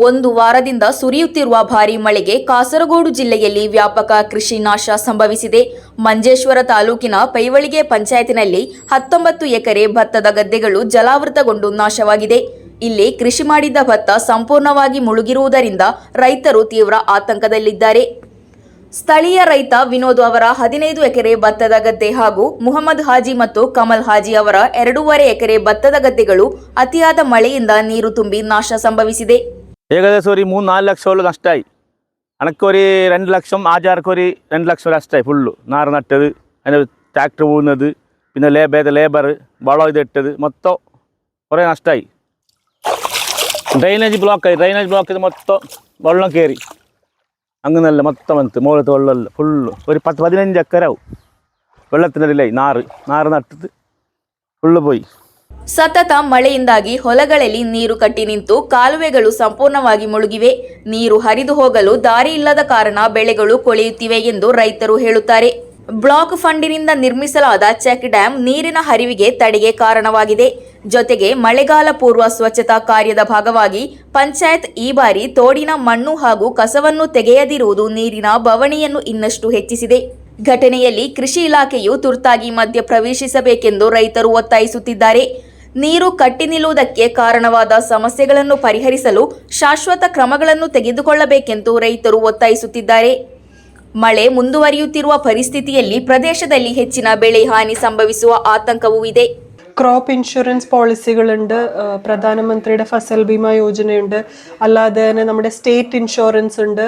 ಒಂದು ವಾರದಿಂದ ಸುರಿಯುತ್ತಿರುವ ಭಾರೀ ಮಳೆಗೆ ಕಾಸರಗೋಡು ಜಿಲ್ಲೆಯಲ್ಲಿ ವ್ಯಾಪಕ ಕೃಷಿ ನಾಶ ಸಂಭವಿಸಿದೆ. ಮಂಜೇಶ್ವರ ತಾಲೂಕಿನ ಪೈವಳಿಗೆ ಪಂಚಾಯತಿನಲ್ಲಿ 19 ಎಕರೆ ಭತ್ತದ ಗದ್ದೆಗಳು ಜಲಾವೃತಗೊಂಡು ನಾಶವಾಗಿದೆ. ಇಲ್ಲಿ ಕೃಷಿ ಮಾಡಿದ್ದ ಭತ್ತ ಸಂಪೂರ್ಣವಾಗಿ ಮುಳುಗಿರುವುದರಿಂದ ರೈತರು ತೀವ್ರ ಆತಂಕದಲ್ಲಿದ್ದಾರೆ. ಸ್ಥಳೀಯ ರೈತ ವಿನೋದ್ ಅವರ 15 ಎಕರೆ ಭತ್ತದ ಗದ್ದೆ ಹಾಗೂ ಮುಹಮ್ಮದ್ ಹಾಜಿ ಮತ್ತು ಕಮಲ್ ಹಾಜಿ ಅವರ 2.5 ಎಕರೆ ಭತ್ತದ ಗದ್ದೆಗಳು ಅತಿಯಾದ ಮಳೆಯಿಂದ ನೀರು ತುಂಬಿ ನಾಶ ಸಂಭವಿಸಿದೆ. ഏകദേശം ഒരു 3-4 ലക്ഷമോളം നഷ്ടമായി. അനക്കൊരു 2 ലക്ഷം, ആചാർക്ക് ഒരു 2 ലക്ഷം നഷ്ടമായി. ഫുള്ള് നാറ് നട്ടത്, അതിന് ട്രാക്ടർ പോകുന്നത്, പിന്നെ ലേബർ വളം ഇതിട്ടത് മൊത്തം കുറേ നഷ്ടമായി. ഡ്രെയിനേജ് ബ്ലോക്ക് ചെയ്ത് മൊത്തം വെള്ളം കയറി അങ്ങനല്ല മൊത്തം വന്നിട്ട് മുകളിലത്തെ വെള്ളമല്ല ഫുള്ള് ഒരു 10-15 ഏക്കറാവും വെള്ളത്തിനടിയിലായി. നാറ് നട്ടത് ഫുള്ള് പോയി. ಸತತ ಮಳೆಯಿಂದಾಗಿ ಹೊಲಗಳಲ್ಲಿ ನೀರು ಕಟ್ಟಿ ನಿಂತು ಕಾಲುವೆಗಳು ಸಂಪೂರ್ಣವಾಗಿ ಮುಳುಗಿವೆ. ನೀರು ಹರಿದು ಹೋಗಲು ದಾರಿ ಇಲ್ಲದ ಕಾರಣ ಬೆಳೆಗಳು ಕೊಳೆಯುತ್ತಿವೆ ಎಂದು ರೈತರು ಹೇಳುತ್ತಾರೆ. ಬ್ಲಾಕ್ ಫಂಡಿನಿಂದ ನಿರ್ಮಿಸಲಾದ ಚೆಕ್ ಡ್ಯಾಂ ನೀರಿನ ಹರಿವಿಗೆ ತಡೆಗೆ ಕಾರಣವಾಗಿದೆ. ಜೊತೆಗೆ ಮಳೆಗಾಲ ಪೂರ್ವ ಸ್ವಚ್ಛತಾ ಕಾರ್ಯದ ಭಾಗವಾಗಿ ಪಂಚಾಯತ್ ಈ ಬಾರಿ ತೋಡಿನ ಮಣ್ಣು ಹಾಗೂ ಕಸವನ್ನು ತೆಗೆಯದಿರುವುದು ನೀರಿನ ಬವಣೆಯನ್ನು ಇನ್ನಷ್ಟು ಹೆಚ್ಚಿಸಿದೆ. ಘಟನೆಯಲ್ಲಿ ಕೃಷಿ ಇಲಾಖೆಯು ತುರ್ತಾಗಿ ಮಧ್ಯ ಪ್ರವೇಶಿಸಬೇಕೆಂದು ರೈತರು ಒತ್ತಾಯಿಸುತ್ತಿದ್ದಾರೆ. ನೀರು ಕಟ್ಟಿ ನಿಲ್ಲುವುದಕ್ಕೆ ಕಾರಣವಾದ ಸಮಸ್ಯೆಗಳನ್ನು ಪರಿಹರಿಸಲು ಶಾಶ್ವತ ಕ್ರಮಗಳನ್ನು ತೆಗೆದುಕೊಳ್ಳಬೇಕೆಂದು ರೈತರು ಒತ್ತಾಯಿಸುತ್ತಿದ್ದಾರೆ. ಮಳೆ ಮುಂದುವರಿಯುತ್ತಿರುವ ಪರಿಸ್ಥಿತಿಯಲ್ಲಿ ಪ್ರದೇಶದಲ್ಲಿ ಹೆಚ್ಚಿನ ಬೆಳೆ ಹಾನಿ ಸಂಭವಿಸುವ ಆತಂಕವೂ ಇದೆ. ക്രോപ്പ് ഇൻഷുറൻസ് പോളിസികളുണ്ട്, പ്രധാനമന്ത്രിയുടെ ഫസൽ ബീമ യോജനയുണ്ട്, അല്ലാതെ തന്നെ നമ്മുടെ സ്റ്റേറ്റ് ഇൻഷുറൻസ് ഉണ്ട്.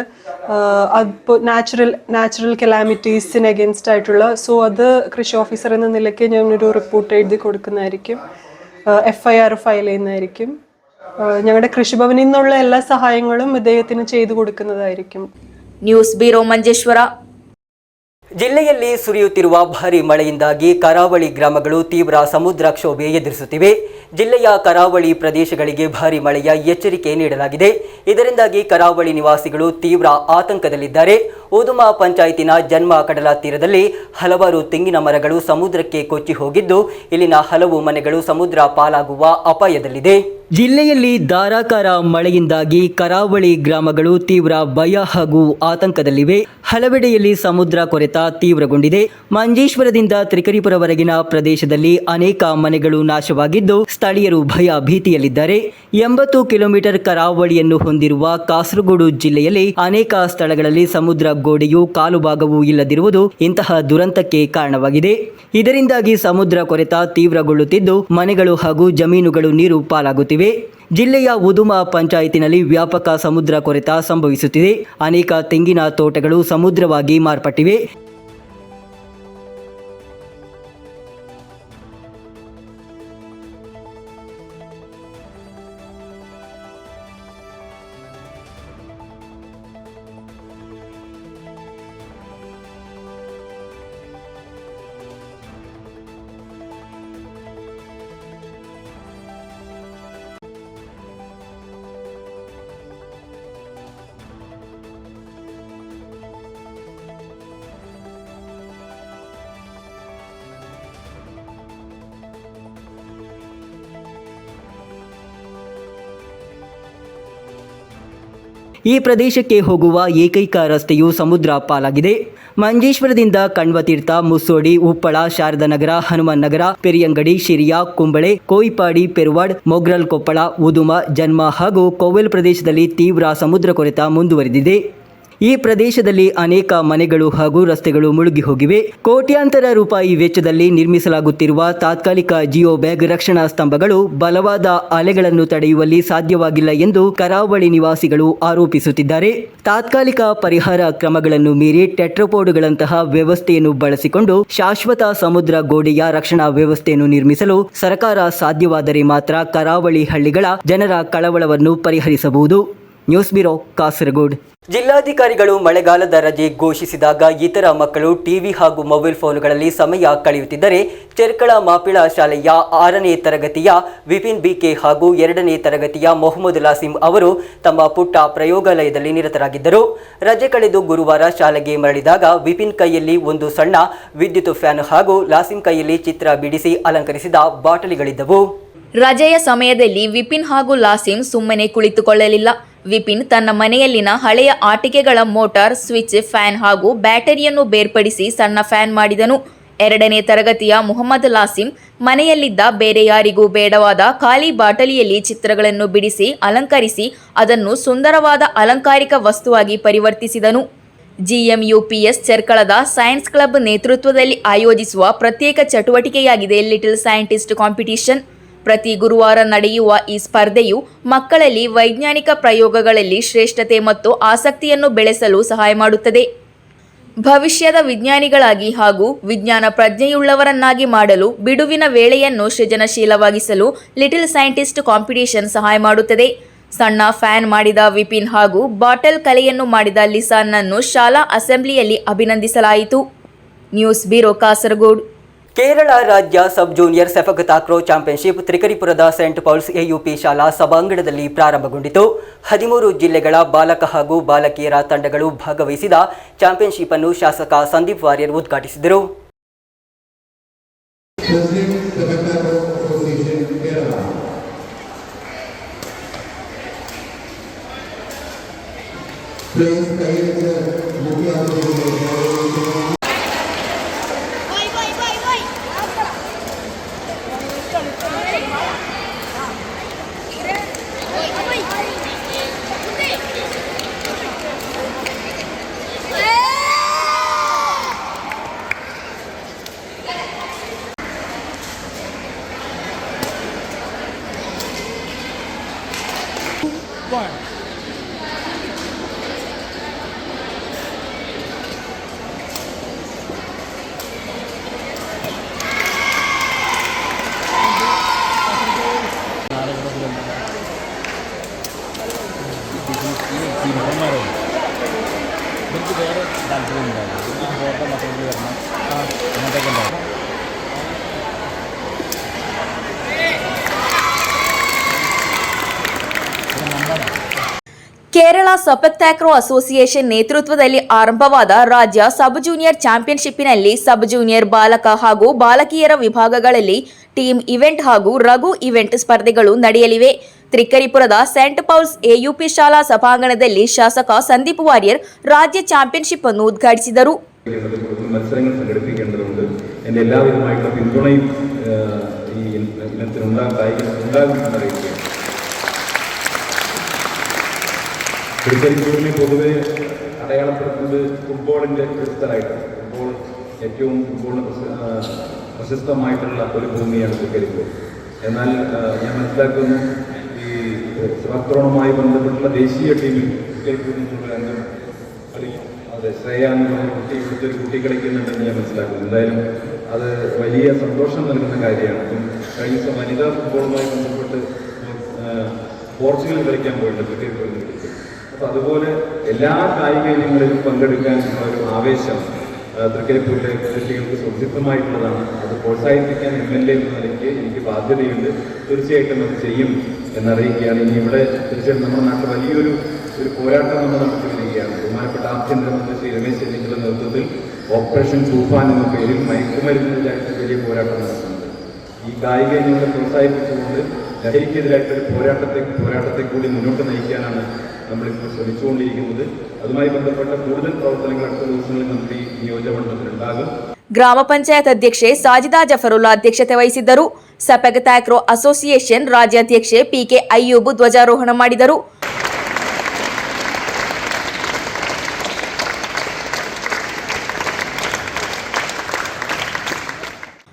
അതിപ്പോൾ നാച്ചുറൽ കലാമിറ്റീസിന് അഗേൻസ്റ്റ് ആയിട്ടുള്ള, സോ അത് കൃഷി ഓഫീസർ എന്ന നിലയ്ക്ക് ഞാനൊരു റിപ്പോർട്ട് എഴുതി കൊടുക്കുന്നതായിരിക്കും, FIR ഫയൽ ചെയ്യുന്നതായിരിക്കും. ഞങ്ങളുടെ കൃഷിഭവനിൽ നിന്നുള്ള എല്ലാ സഹായങ്ങളും ഇദ്ദേഹത്തിന് ചെയ്തു കൊടുക്കുന്നതായിരിക്കും. News bureau, Manjeshwar. ಜಿಲ್ಲೆಯಲ್ಲಿ ಸುರಿಯುತ್ತಿರುವ ಭಾರೀ ಮಳೆಯಿಂದಾಗಿ ಕರಾವಳಿ ಗ್ರಾಮಗಳು ತೀವ್ರ ಸಮುದ್ರ ಕ್ಷೋಭೆ ಎದುರಿಸುತ್ತಿವೆ. ಜಿಲ್ಲೆಯ ಕರಾವಳಿ ಪ್ರದೇಶಗಳಿಗೆ ಭಾರೀ ಮಳೆಯ ಎಚ್ಚರಿಕೆ ನೀಡಲಾಗಿದೆ. ಇದರಿಂದಾಗಿ ಕರಾವಳಿ ನಿವಾಸಿಗಳು ತೀವ್ರ ಆತಂಕದಲ್ಲಿದ್ದಾರೆ. ಉದುಮ ಪಂಚಾಯತಿನ ಜನ್ಮ ಕಡಲ ತೀರದಲ್ಲಿ ಹಲವಾರು ತೆಂಗಿನ ಮರಗಳು ಸಮುದ್ರಕ್ಕೆ ಕೊಚ್ಚಿ ಹೋಗಿದ್ದು, ಇಲ್ಲಿನ ಹಲವು ಮನೆಗಳು ಸಮುದ್ರ ಪಾಲಾಗುವ ಅಪಾಯದಲ್ಲಿದೆ. ಜಿಲ್ಲೆಯಲ್ಲಿ ಧಾರಾಕಾರ ಮಳೆಯಿಂದಾಗಿ ಕರಾವಳಿ ಗ್ರಾಮಗಳು ತೀವ್ರ ಭಯ ಹಾಗೂ ಆತಂಕದಲ್ಲಿವೆ. ಹಲವೆಡೆಯಲ್ಲಿ ಸಮುದ್ರ ಕೊರೆತ ತೀವ್ರಗೊಂಡಿದೆ. ಮಂಜೇಶ್ವರದಿಂದ ತ್ರಿಕರಿಪುರವರೆಗಿನ ಪ್ರದೇಶದಲ್ಲಿ ಅನೇಕ ಮನೆಗಳು ನಾಶವಾಗಿದ್ದು, ಸ್ಥಳೀಯರು ಭಯ ಭೀತಿಯಲ್ಲಿದ್ದಾರೆ. 80 ಕಿಲೋಮೀಟರ್ ಕರಾವಳಿಯನ್ನು ಹೊಂದಿರುವ ಕಾಸರಗೋಡು ಜಿಲ್ಲೆಯಲ್ಲಿ ಅನೇಕ ಸ್ಥಳಗಳಲ್ಲಿ ಸಮುದ್ರ ಗೋಡೆಯು ಕಾಲು ಭಾಗವೂ ಇಲ್ಲದಿರುವುದು ಇಂತಹ ದುರಂತಕ್ಕೆ ಕಾರಣವಾಗಿದೆ. ಇದರಿಂದಾಗಿ ಸಮುದ್ರ ಕೊರೆತ ತೀವ್ರಗೊಳ್ಳುತ್ತಿದ್ದು ಮನೆಗಳು ಹಾಗೂ ಜಮೀನುಗಳು ನೀರು ಪಾಲಾಗುತ್ತಿವೆ. ಜಿಲ್ಲೆಯ ಉದುಮ ಪಂಚಾಯಿತಿನಲ್ಲಿ ವ್ಯಾಪಕ ಸಮುದ್ರ ಕೊರೆತ ಸಂಭವಿಸುತ್ತಿದೆ. ಅನೇಕ ತೆಂಗಿನ ತೋಟಗಳು ಸಮುದ್ರವಾಗಿ ಮಾರ್ಪಟ್ಟಿವೆ. ಈ ಪ್ರದೇಶಕ್ಕೆ ಹೋಗುವ ಏಕೈಕ ರಸ್ತೆಯು ಸಮುದ್ರ ಪಾಲಾಗಿದೆ. ಮಂಜೇಶ್ವರದಿಂದ ಕಣ್ವತೀರ್ಥ, ಮುಸ್ಸೋಡಿ, ಉಪ್ಪಳ, ಶಾರದಾನಗರ, ಹನುಮನ್ ನಗರ, ಪೆರಿಯಂಗಡಿ, ಶಿರಿಯ, ಕುಂಬಳೆ, ಕೋಯಿಪಾಡಿ, ಪೆರುವಾಡ್, ಮೊಗ್ರಲ್ ಕೊಪ್ಪಳ, ಉದುಮ, ಜನ್ಮ ಹಾಗೂ ಕೋವೆಲ್ ಪ್ರದೇಶದಲ್ಲಿ ತೀವ್ರ ಸಮುದ್ರ ಕೊರೆತ ಮುಂದುವರೆದಿದೆ. ಈ ಪ್ರದೇಶದಲ್ಲಿ ಅನೇಕ ಮನೆಗಳು ಹಾಗೂ ರಸ್ತೆಗಳು ಮುಳುಗಿ ಹೋಗಿವೆ. ಕೋಟ್ಯಾಂತರ ರೂಪಾಯಿ ವೆಚ್ಚದಲ್ಲಿ ನಿರ್ಮಿಸಲಾಗುತ್ತಿರುವ ತಾತ್ಕಾಲಿಕ ಜಿಯೋ ಬ್ಯಾಗ್ ರಕ್ಷಣಾ ಸ್ತಂಭಗಳು ಬಲವಾದ ಅಲೆಗಳನ್ನು ತಡೆಯುವಲ್ಲಿ ಸಾಧ್ಯವಾಗಿಲ್ಲ ಎಂದು ಕರಾವಳಿ ನಿವಾಸಿಗಳು ಆರೋಪಿಸುತ್ತಿದ್ದಾರೆ. ತಾತ್ಕಾಲಿಕ ಪರಿಹಾರ ಕ್ರಮಗಳನ್ನು ಮೀರಿ ಟೆಟ್ರೋಪೋಡ್ಗಳಂತಹ ವ್ಯವಸ್ಥೆಯನ್ನು ಬಳಸಿಕೊಂಡು ಶಾಶ್ವತ ಸಮುದ್ರ ಗೋಡೆಯ ರಕ್ಷಣಾ ವ್ಯವಸ್ಥೆಯನ್ನು ನಿರ್ಮಿಸಲು ಸರ್ಕಾರ ಸಾಧ್ಯವಾದರೆ ಮಾತ್ರ ಕರಾವಳಿ ಹಳ್ಳಿಗಳ ಜನರ ಕಳವಳವನ್ನು ಪರಿಹರಿಸಬಹುದು. News bureau, Kasaragod. ಜಿಲ್ಲಾಧಿಕಾರಿಗಳು ಮಳೆಗಾಲದ ರಜೆ ಘೋಷಿಸಿದಾಗ ಇತರ ಮಕ್ಕಳು ಟಿವಿ ಹಾಗೂ ಮೊಬೈಲ್ ಫೋನ್ಗಳಲ್ಲಿ ಸಮಯ ಕಳೆಯುತ್ತಿದ್ದರೆ ಚೆರ್ಕಳ ಮಾಪಿಳ ಶಾಲೆಯ 6ನೇ ತರಗತಿಯ ವಿಪಿನ್ ಬಿಕೆ ಹಾಗೂ 2ನೇ ತರಗತಿಯ ಮೊಹಮ್ಮದ್ ಲಾಸಿಂ ಅವರು ತಮ್ಮ ಪುಟ್ಟ ಪ್ರಯೋಗಾಲಯದಲ್ಲಿ ನಿರತರಾಗಿದ್ದರು. ರಜೆ ಕಳೆದು ಗುರುವಾರ ಶಾಲೆಗೆ ಮರಳಿದಾಗ ವಿಪಿನ್ ಕೈಯಲ್ಲಿ ಒಂದು ಸಣ್ಣ ವಿದ್ಯುತ್ ಫ್ಯಾನ್ ಹಾಗೂ ಲಾಸಿಂ ಕೈಯಲ್ಲಿ ಚಿತ್ರ ಬಿಡಿಸಿ ಅಲಂಕರಿಸಿದ ಬಾಟಲಿಗಳಿದ್ದವು. ರಜೆಯ ಸಮಯದಲ್ಲಿ ವಿಪಿನ್ ಹಾಗೂ ಲಾಸಿಂ ಸುಮ್ಮನೆ ಕುಳಿತುಕೊಳ್ಳಲಿಲ್ಲ. ವಿಪಿನ್ ತನ್ನ ಮನೆಯಲ್ಲಿನ ಹಳೆಯ ಆಟಿಕೆಗಳ ಮೋಟಾರ್, ಸ್ವಿಚ್, ಫ್ಯಾನ್ ಹಾಗೂ ಬ್ಯಾಟರಿಯನ್ನು ಬೇರ್ಪಡಿಸಿ ಸಣ್ಣ ಫ್ಯಾನ್ ಮಾಡಿದನು. 2ನೇ ತರಗತಿಯ ಮುಹಮ್ಮದ್ ಲಾಸಿಂ ಮನೆಯಲ್ಲಿದ್ದ ಬೇರೆ ಯಾರಿಗೂ ಬೇಡವಾದ ಖಾಲಿ ಬಾಟಲಿಯಲ್ಲಿ ಚಿತ್ರಗಳನ್ನು ಬಿಡಿಸಿ ಅಲಂಕರಿಸಿ ಅದನ್ನು ಸುಂದರವಾದ ಅಲಂಕಾರಿಕ ವಸ್ತುವಾಗಿ ಪರಿವರ್ತಿಸಿದನು. GMUPS ಚೆರ್ಕಳದ ಸೈನ್ಸ್ ಕ್ಲಬ್ ನೇತೃತ್ವದಲ್ಲಿ ಆಯೋಜಿಸುವ ಪ್ರತ್ಯೇಕ ಚಟುವಟಿಕೆಯಾಗಿದೆ ಲಿಟಲ್ ಸೈಂಟಿಸ್ಟ್ ಕಾಂಪಿಟಿಷನ್. ಪ್ರತಿ ಗುರುವಾರ ನಡೆಯುವ ಈ ಸ್ಪರ್ಧೆಯು ಮಕ್ಕಳಲ್ಲಿ ವೈಜ್ಞಾನಿಕ ಪ್ರಯೋಗಗಳಲ್ಲಿ ಶ್ರೇಷ್ಠತೆ ಮತ್ತು ಆಸಕ್ತಿಯನ್ನು ಬೆಳೆಸಲು ಸಹಾಯ ಮಾಡುತ್ತದೆ. ಭವಿಷ್ಯದ ವಿಜ್ಞಾನಿಗಳಾಗಿ ಹಾಗೂ ವಿಜ್ಞಾನ ಪ್ರಜ್ಞೆಯುಳ್ಳವರನ್ನಾಗಿ ಮಾಡಲು ಬಿಡುವಿನ ವೇಳೆಯನ್ನು ಸೃಜನಶೀಲವಾಗಿಸಲು ಲಿಟಲ್ ಸೈಂಟಿಸ್ಟ್ ಕಾಂಪಿಟಿಷನ್ ಸಹಾಯ ಮಾಡುತ್ತದೆ. ಸಣ್ಣ ಫ್ಯಾನ್ ಮಾಡಿದ ವಿಪಿನ್ ಹಾಗೂ ಬಾಟಲ್ ಕಲೆಯನ್ನು ಮಾಡಿದ ಲಿಸಾನ್ನನ್ನು ಶಾಲಾ ಅಸೆಂಬ್ಲಿಯಲ್ಲಿ ಅಭಿನಂದಿಸಲಾಯಿತು. News bureau, Kasaragod. ಕೇರಳ ರಾಜ್ಯ sub junior sepak takraw championship ತ್ರಿಕರಿಪುರದ ಸೇಂಟ್ ಪೌಲ್ಸ್ AUP ಶಾಲಾ ಸಭಾಂಗಣದಲ್ಲಿ ಪ್ರಾರಂಭಗೊಂಡಿತು. 13 ಜಿಲ್ಲೆಗಳ ಬಾಲಕ ಹಾಗೂ ಬಾಲಕಿಯರ ತಂಡಗಳು ಭಾಗವಹಿಸಿದ ಚಾಂಪಿಯನ್ಶಿಪ್ ಅನ್ನು ಶಾಸಕ ಸಂದೀಪ್ ವಾರಿಯರ್ ಉದ್ಘಾಟಿಸಿದರು. ಕೇರಳ ಸೆಪಕ್ ತಾಕ್ರೋ ಅಸೋಸಿಯೇಷನ್ ನೇತೃತ್ವದಲ್ಲಿ ಆರಂಭವಾದ ರಾಜ್ಯ ಸಬ್ ಜೂನಿಯರ್ ಚಾಂಪಿಯನ್ಶಿಪ್ನಲ್ಲಿ ಸಬ್ ಜೂನಿಯರ್ ಬಾಲಕ ಹಾಗೂ ಬಾಲಕಿಯರ ವಿಭಾಗಗಳಲ್ಲಿ ಟೀಮ್ ಇವೆಂಟ್ ಹಾಗೂ ರಘು ಇವೆಂಟ್ ಸ್ಪರ್ಧೆಗಳು ನಡೆಯಲಿವೆ. ತ್ರಿಕರಿಪುರದ ಸೇಂಟ್ ಪೌಲ್ಸ್ AUP ಶಾಲಾ ಸಭಾಂಗಣದಲ್ಲಿ ಶಾಸಕ ಸಂದೀಪ್ ವಾರಿಯರ್ ರಾಜ್ಯ ಚಾಂಪಿಯನ್ಶಿಪ್ ಅನ್ನು ಉದ್ಘಾಟಿಸಿದರು. മത്സരങ്ങൾ സംഘടിപ്പിക്കേണ്ടതുണ്ട്. എൻ്റെ എല്ലാവിധമായിട്ടുള്ള പിന്തുണയും ഈ ഇനത്തിനുണ്ടാകുമെന്ന് അറിയിക്കുകയാണ്. തൃക്കരിപ്പൂരിനെ പൊതുവെ അടയാളപ്പെടുത്തുന്നത് ഫുട്ബോളിൻ്റെ ഒരു സ്ഥലമായിട്ടാണ്. ഫുട്ബോൾ ഏറ്റവും ഫുട്ബോളിന് പ്രശസ്തമായിട്ടുള്ള ഒരു ഭൂമിയാണ് തൃക്കരിപ്പൂർ. എന്നാൽ ഞാൻ മനസ്സിലാക്കുന്നു ഈ സ്വാക്രമണവുമായി ബന്ധപ്പെട്ടുള്ള ദേശീയ ടീമിൽ തൃക്കരിപ്പൂരിൽ നിന്നുള്ള അംഗം കളി അതെ ശ്രേയ എന്നുള്ള കുട്ടി ഇവിടുത്തെ ഒരു കുട്ടി കളിക്കുന്നുണ്ടെന്ന് ഞാൻ മനസ്സിലാക്കുന്നു. എന്തായാലും അത് വലിയ സന്തോഷം നൽകുന്ന കാര്യമാണ്. അപ്പം കഴിഞ്ഞ ദിവസം വനിതാ ഫുട്ബോളുമായി ബന്ധപ്പെട്ട് പോർച്ചുഗൽ കളിക്കാൻ പോയിട്ടുണ്ട് തൃക്കരിപ്പൂരിൽ നിന്ന്. അപ്പോൾ അതുപോലെ എല്ലാ കായിക ഇനങ്ങളിലും പങ്കെടുക്കാൻ ഒരു ആവേശം തൃക്കരിപ്പൂരിലെ കുട്ടികൾക്ക് സുരക്ഷിതമായിട്ടുള്ളതാണ്. അത് പ്രോത്സാഹിപ്പിക്കാൻ MLA എന്ന നിലയ്ക്ക് എനിക്ക് ബാധ്യതയുണ്ട്. തീർച്ചയായിട്ടും അത് ചെയ്യും എന്നറിയിക്കുകയാണ്. ഇനി ഇവിടെ തീർച്ചയായിട്ടും നമ്മുടെ നാട്ടിൽ വലിയൊരു പോരാട്ടം നമ്മൾ നടത്തിയിരിക്കുകയാണ്. ബഹുമാനപ്പെട്ട ആഭ്യന്തരമന്ത്രി ശ്രീ രമേശ് ചെന്നിത്തലയുടെ നേതൃത്വത്തിൽ ഓപ്പറേഷൻ തൂഫാൻ എന്ന പേരിൽ മയക്കുമരുന്നിനെതിരായിട്ട് വലിയ പോരാട്ടം നടത്തുന്നുണ്ട്. ഈ കായിക ഇനങ്ങളെ പ്രോത്സാഹിപ്പിച്ചുകൊണ്ട് ലഹരിക്കെതിരായിട്ടൊരു പോരാട്ടത്തെ കൂടി മുന്നോട്ട് നയിക്കാനാണ് നമ്മളിപ്പോൾ ശ്രമിച്ചുകൊണ്ടിരിക്കുന്നത്. അതുമായി ബന്ധപ്പെട്ട കൂടുതൽ പ്രവർത്തനങ്ങൾ അടുത്ത ദിവസങ്ങളിൽ നമ്മുടെ ഈ നിയോജകമണ്ഡലത്തിലുണ്ടാകും. ಗ್ರಾಮಪಂಚಾಯತ್ ಅಧ್ಯಕ್ಷೆ ಸಾಜಿದಾ ಜಫರುಲ್ಲಾ ಅಧ್ಯಕ್ಷತೆ ವಹಿಸಿದ್ದರು. ಸಪೆಗ್ ಥ್ಯಾಕ್ರೋ ಅಸೋಸಿಯೇಷನ್ ರಾಜ್ಯಾಧ್ಯಕ್ಷೆ PK ಅಯ್ಯೂಬ್ ಧ್ವಜಾರೋಹಣ ಮಾಡಿದರು.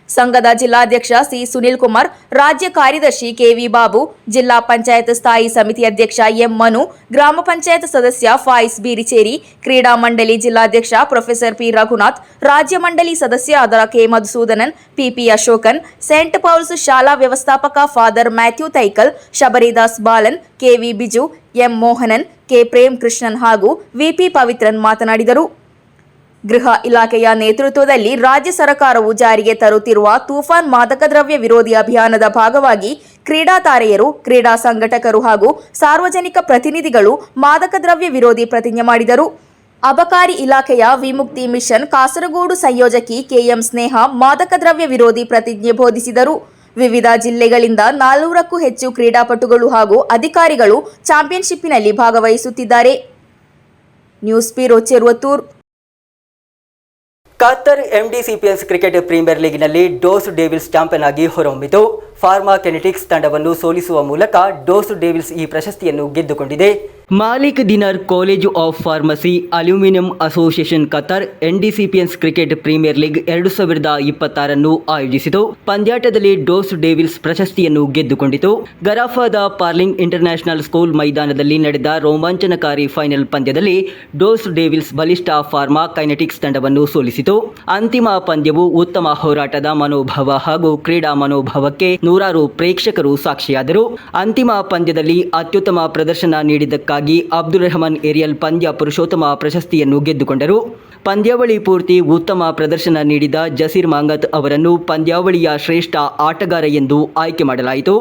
ಸಂಘದ ಜಿಲ್ಲಾಧ್ಯಕ್ಷ ಸಿ ಸುನಿಲ್ ಕುಮಾರ್, ರಾಜ್ಯ ಕಾರ್ಯದರ್ಶಿ KV ಬಾಬು, ಜಿಲ್ಲಾ ಪಂಚಾಯತ್ ಸ್ಥಾಯಿ ಸಮಿತಿ ಅಧ್ಯಕ್ಷ ಎಂ ಮನು, ಗ್ರಾಮ ಪಂಚಾಯತ್ ಸದಸ್ಯ ಫಾಯಿಸ್ ಬೀರಿಚೇರಿ, ಕ್ರೀಡಾ ಮಂಡಳಿ ಜಿಲ್ಲಾಧ್ಯಕ್ಷ ಪ್ರೊಫೆಸರ್ ಪಿ ರಘುನಾಥ್, ರಾಜ್ಯ ಮಂಡಳಿ ಸದಸ್ಯರಾದ K Madhusoodanan, PP Ashokan, Saint Paul's ಶಾಲಾ ವ್ಯವಸ್ಥಾಪಕ father Mathew Thaikal, Shabaridas Balan, KV Biju, M Mohanan, K Prem Krishnan ಹಾಗೂ VP ಪವಿತ್ರನ್ ಮಾತನಾಡಿದರು. ಗೃಹ ಇಲಾಖೆಯ ನೇತೃತ್ವದಲ್ಲಿ ರಾಜ್ಯ ಸರ್ಕಾರವು ಜಾರಿಗೆ ತರುತ್ತಿರುವ ತೂಫಾನ್ ಮಾದಕ ದ್ರವ್ಯ ವಿರೋಧಿ ಅಭಿಯಾನದ ಭಾಗವಾಗಿ ಕ್ರೀಡಾ ತಾರೆಯರು, ಕ್ರೀಡಾ ಸಂಘಟಕರು ಹಾಗೂ ಸಾರ್ವಜನಿಕ ಪ್ರತಿನಿಧಿಗಳು ಮಾದಕ ದ್ರವ್ಯ ವಿರೋಧಿ ಪ್ರತಿಜ್ಞೆ ಮಾಡಿದರು. ಅಬಕಾರಿ ಇಲಾಖೆಯ ವಿಮುಕ್ತಿ ಮಿಷನ್ ಕಾಸರಗೋಡು ಸಂಯೋಜಕಿ KM ಸ್ನೇಹ ಮಾದಕ ದ್ರವ್ಯ ವಿರೋಧಿ ಪ್ರತಿಜ್ಞೆ ಬೋಧಿಸಿದರು. ವಿವಿಧ ಜಿಲ್ಲೆಗಳಿಂದ 400ಕ್ಕೂ ಹೆಚ್ಚು ಕ್ರೀಡಾಪಟುಗಳು ಹಾಗೂ ಅಧಿಕಾರಿಗಳು ಚಾಂಪಿಯನ್ಶಿಪ್ನಲ್ಲಿ ಭಾಗವಹಿಸುತ್ತಿದ್ದಾರೆ. News bureau Cheruvathur. Qatar MDCPS Cricket Premier ಲೀಗ್ನಲ್ಲಿ ಡೋಸ್ ಡೇವಿಲ್ಸ್ ಚಾಂಪಿಯನ್ ಆಗಿ ಹೊರಹೊಮ್ಮಿತು. ಫಾರ್ಮಾ ಕೆನೆಟಿಕ್ಸ್ ತಂಡವನ್ನು ಸೋಲಿಸುವ ಮೂಲಕ ಡೋಸ್ ಡೇವಿಲ್ಸ್ ಈ ಪ್ರಶಸ್ತಿಯನ್ನು ಗೆದ್ದುಕೊಂಡಿದೆ. Malik Dinar College of Pharmacy aluminium Association Qatar NDCPS Cricket Premier League 2026 ಆಯೋಜಿಸಿತು. ಪಂದ್ಯಾಟದಲ್ಲಿ ಡೋಸ್ ಡೇವಿಲ್ಸ್ ಪ್ರಶಸ್ತಿಯನ್ನು ಗೆದ್ದುಕೊಂಡಿತು. ಗರಾಫಾದ ಪಾರ್ಲಿಂಗ್ ಇಂಟರ್ನ್ಯಾಷನಲ್ ಸ್ಕೂಲ್ ಮೈದಾನದಲ್ಲಿ ನಡೆದ ರೋಮಾಂಚನಕಾರಿ ಫೈನಲ್ ಪಂದ್ಯದಲ್ಲಿ ಡೋಸ್ ಡೇವಿಲ್ಸ್ ಬಲಿಷ್ಠ ಫಾರ್ಮಾ ಕೈನೆಟಿಕ್ಸ್ ತಂಡವನ್ನು ಸೋಲಿಸಿತು. ಅಂತಿಮ ಪಂದ್ಯವು ಉತ್ತಮ ಹೋರಾಟದ ಮನೋಭಾವ ಹಾಗೂ ಕ್ರೀಡಾ ಮನೋಭಾವಕ್ಕೆ ನೂರಾರು ಪ್ರೇಕ್ಷಕರು ಸಾಕ್ಷಿಯಾದರು. ಅಂತಿಮ ಪಂದ್ಯದಲ್ಲಿ ಅತ್ಯುತ್ತಮ ಪ್ರದರ್ಶನ ನೀಡಿದ್ದಕ್ಕಾಗಿ ಅಬ್ದುಲ್ ರೆಹಮಾನ್ ಏರಿಯಲ್ ಪಂದ್ಯ ಪುರುಷೋತ್ತಮ ಪ್ರಶಸ್ತಿಯನ್ನು ಗೆದ್ದುಕೊಂಡರು. ಪಂದ್ಯಾವಳಿ ಪೂರ್ತಿ ಉತ್ತಮ ಪ್ರದರ್ಶನ ನೀಡಿದ ಜಸೀರ್ ಮಾಂಗತ್ ಅವರನ್ನು ಪಂದ್ಯಾವಳಿಯ ಶ್ರೇಷ್ಠ ಆಟಗಾರ ಎಂದು ಆಯ್ಕೆ ಮಾಡಲಾಯಿತು.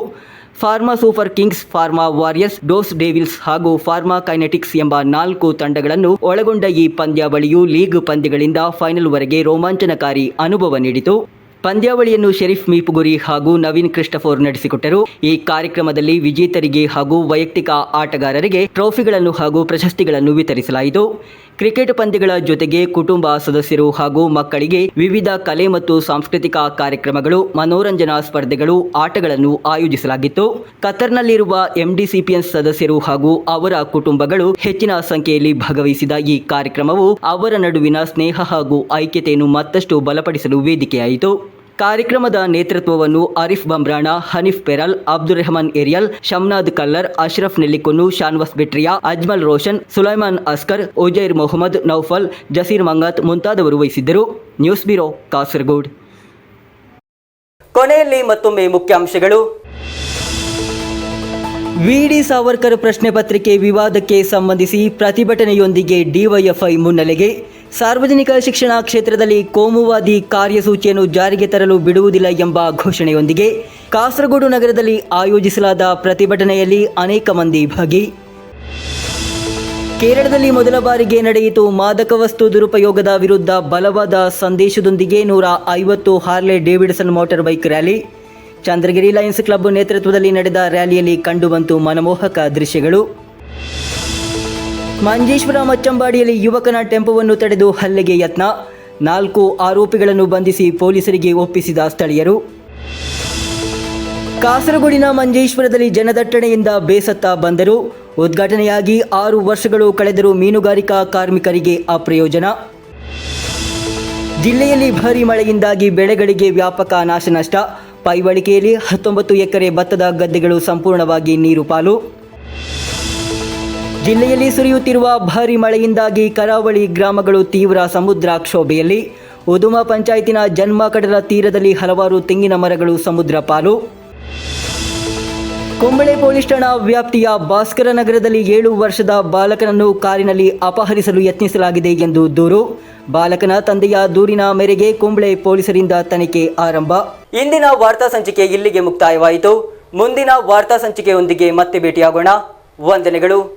Pharma Super Kings, Pharma Warriors, Dose Devils ಹಾಗೂ ಫಾರ್ಮಾ ಕೈನೆಟಿಕ್ಸ್ ಎಂಬ 4 ತಂಡಗಳನ್ನು ಒಳಗೊಂಡ ಈ ಪಂದ್ಯಾವಳಿಯು ಲೀಗ್ ಪಂದ್ಯಗಳಿಂದ ಫೈನಲ್ವರೆಗೆ ರೋಮಾಂಚನಕಾರಿ ಅನುಭವ ನೀಡಿತು. ಪಂದ್ಯಾವಳಿಯನ್ನು ಶರೀಫ್ ಮೀಪುಗುರಿ ಹಾಗೂ ನವೀನ್ ಕ್ರಿಸ್ಟಫೋರ್ ನಡೆಸಿಕೊಟ್ಟರು. ಈ ಕಾರ್ಯಕ್ರಮದಲ್ಲಿ ವಿಜೇತರಿಗೆ ಹಾಗೂ ವೈಯಕ್ತಿಕ ಆಟಗಾರರಿಗೆ ಟ್ರೋಫಿಗಳನ್ನು ಹಾಗೂ ಪ್ರಶಸ್ತಿಗಳನ್ನು ವಿತರಿಸಲಾಯಿತು. ಕ್ರಿಕೆಟ್ ಪಂದ್ಯಗಳ ಜೊತೆಗೆ ಕುಟುಂಬ ಸದಸ್ಯರು ಹಾಗೂ ಮಕ್ಕಳಿಗೆ ವಿವಿಧ ಕಲೆ ಮತ್ತು ಸಾಂಸ್ಕೃತಿಕ ಕಾರ್ಯಕ್ರಮಗಳು, ಮನೋರಂಜನಾ ಸ್ಪರ್ಧೆಗಳು, ಆಟಗಳನ್ನು ಆಯೋಜಿಸಲಾಗಿತ್ತು. ಖತ್ತರ್ನಲ್ಲಿರುವ MDCPS ಸದಸ್ಯರು ಹಾಗೂ ಅವರ ಕುಟುಂಬಗಳು ಹೆಚ್ಚಿನ ಸಂಖ್ಯೆಯಲ್ಲಿ ಭಾಗವಹಿಸಿದ ಈ ಕಾರ್ಯಕ್ರಮವು ಅವರ ನಡುವಿನ ಸ್ನೇಹ ಹಾಗೂ ಐಕ್ಯತೆಯನ್ನು ಮತ್ತಷ್ಟು ಬಲಪಡಿಸಲು ವೇದಿಕೆಯಾಯಿತು. ಕಾರ್ಯಕ್ರಮದ ನೇತೃತ್ವವನ್ನು ಆರಿಫ್ ಬಂಬ್ರಾಣ, ಹನೀಫ್ ಪೆರಲ್, ಅಬ್ದುಲ್ ರೆಹಮಾನ್ ಏರಿಯಲ್, ಶಮ್ನಾದ್ ಕಲ್ಲರ್, ಅಶ್ರಫ್ ನೆಲ್ಲಿಕೊನ್ನು, ಶಾನ್ವಾಸ್ ಬಿಟ್ರಿಯಾ, ಅಜ್ಮಲ್ ರೋಷನ್, ಸುಲೈಮಾನ್ ಅಸ್ಕರ್, ಉಜೈರ್ ಮೊಹಮ್ಮದ್, ನೌಫಲ್, ಜಸೀರ್ ಮಂಗತ್ ಮುಂತಾದವರು ವಹಿಸಿದ್ದರು. News bureau, Kasaragod. ಕೊನೆಯಲ್ಲಿ ಮತ್ತೊಮ್ಮೆ ಮುಖ್ಯಾಂಶಗಳು. VD ಸಾವರ್ಕರ್ ಪ್ರಶ್ನೆ ಪತ್ರಿಕೆ ವಿವಾದಕ್ಕೆ ಸಂಬಂಧಿಸಿ ಪ್ರತಿಭಟನೆಯೊಂದಿಗೆ DYFI ಮುನ್ನೆಲೆಗೆ. ಸಾರ್ವಜನಿಕ ಶಿಕ್ಷಣ ಕ್ಷೇತ್ರದಲ್ಲಿ ಕೋಮುವಾದಿ ಕಾರ್ಯಸೂಚಿಯನ್ನು ಜಾರಿಗೆ ತರಲು ಬಿಡುವುದಿಲ್ಲ ಎಂಬ ಘೋಷಣೆಯೊಂದಿಗೆ ಕಾಸರಗೋಡು ನಗರದಲ್ಲಿ ಆಯೋಜಿಸಲಾದ ಪ್ರತಿಭಟನೆಯಲ್ಲಿ ಅನೇಕ ಮಂದಿ ಭಾಗಿ. ಕೇರಳದಲ್ಲಿ ಮೊದಲ ಬಾರಿಗೆ ನಡೆಯಿತು ಮಾದಕ ವಸ್ತು ದುರುಪಯೋಗದ ವಿರುದ್ಧ ಬಲವಾದ ಸಂದೇಶದೊಂದಿಗೆ 150 Harley Davidson motor bike rally. Chandragiri Lions club ನೇತೃತ್ವದಲ್ಲಿ ನಡೆದ ರ್ಯಾಲಿಯಲ್ಲಿ ಕಂಡುಬಂತು ಮನಮೋಹಕ ದೃಶ್ಯಗಳು. ಮಂಜೇಶ್ವರ ಮಚ್ಚಂಬಾಡಿಯಲ್ಲಿ ಯುವಕನ ಟೆಂಪೋವನ್ನು ತಡೆದು ಹಲ್ಲೆಗೆ ಯತ್ನ. 4 ಆರೋಪಿಗಳನ್ನು ಬಂಧಿಸಿ ಪೊಲೀಸರಿಗೆ ಒಪ್ಪಿಸಿದ ಸ್ಥಳೀಯರು. ಕಾಸರಗೋಡಿನ ಮಂಜೇಶ್ವರದಲ್ಲಿ ಜನದಟ್ಟಣೆಯಿಂದ ಬೇಸತ್ತ ಬಂದರು. ಉದ್ಘಾಟನೆಯಾಗಿ 6 ವರ್ಷಗಳು ಕಳೆದರೂ ಮೀನುಗಾರಿಕಾ ಕಾರ್ಮಿಕರಿಗೆ ಅಪ್ರಯೋಜನ. ಜಿಲ್ಲೆಯಲ್ಲಿ ಭಾರೀ ಮಳೆಯಿಂದಾಗಿ ಬೆಳೆಗಳಿಗೆ ವ್ಯಾಪಕ ನಾಶನಷ್ಟ. ಪೈವಳಿಕೆಯಲ್ಲಿ 19 ಎಕರೆ ಭತ್ತದ ಗದ್ದೆಗಳು ಸಂಪೂರ್ಣವಾಗಿ ನೀರು ಪಾಲು. ಜಿಲ್ಲೆಯಲ್ಲಿ ಸುರಿಯುತ್ತಿರುವ ಭಾರೀ ಮಳೆಯಿಂದಾಗಿ ಕರಾವಳಿ ಗ್ರಾಮಗಳು ತೀವ್ರ ಸಮುದ್ರಕ್ಷೋಭೆಯಲ್ಲಿ. ಉದುಮ ಪಂಚಾಯತಿನ ಜನ್ಮಕಡಲ ತೀರದಲ್ಲಿ ಹಲವಾರು ತೆಂಗಿನ ಮರಗಳು ಸಮುದ್ರ ಪಾಲು. ಕುಂಬಳೆ ಪೊಲೀಸ್ ಠಾಣಾ ವ್ಯಾಪ್ತಿಯ ಭಾಸ್ಕರ ನಗರದಲ್ಲಿ 7 ವರ್ಷದ ಬಾಲಕನನ್ನು ಕಾರಿನಲ್ಲಿ ಅಪಹರಿಸಲು ಯತ್ನಿಸಲಾಗಿದೆ ಎಂದು ದೂರು. ಬಾಲಕನ ತಂದೆಯ ದೂರಿನ ಮೇರೆಗೆ ಕುಂಬಳೆ ಪೊಲೀಸರಿಂದ ತನಿಖೆ ಆರಂಭ. ಇಂದಿನ ವಾರ್ತಾ ಸಂಚಿಕೆ ಇಲ್ಲಿಗೆ ಮುಕ್ತಾಯವಾಯಿತು. ಮುಂದಿನ ವಾರ್ತಾ ಸಂಚಿಕೆಯೊಂದಿಗೆ ಮತ್ತೆ ಭೇಟಿಯಾಗೋಣ. ವಂದನೆಗಳು.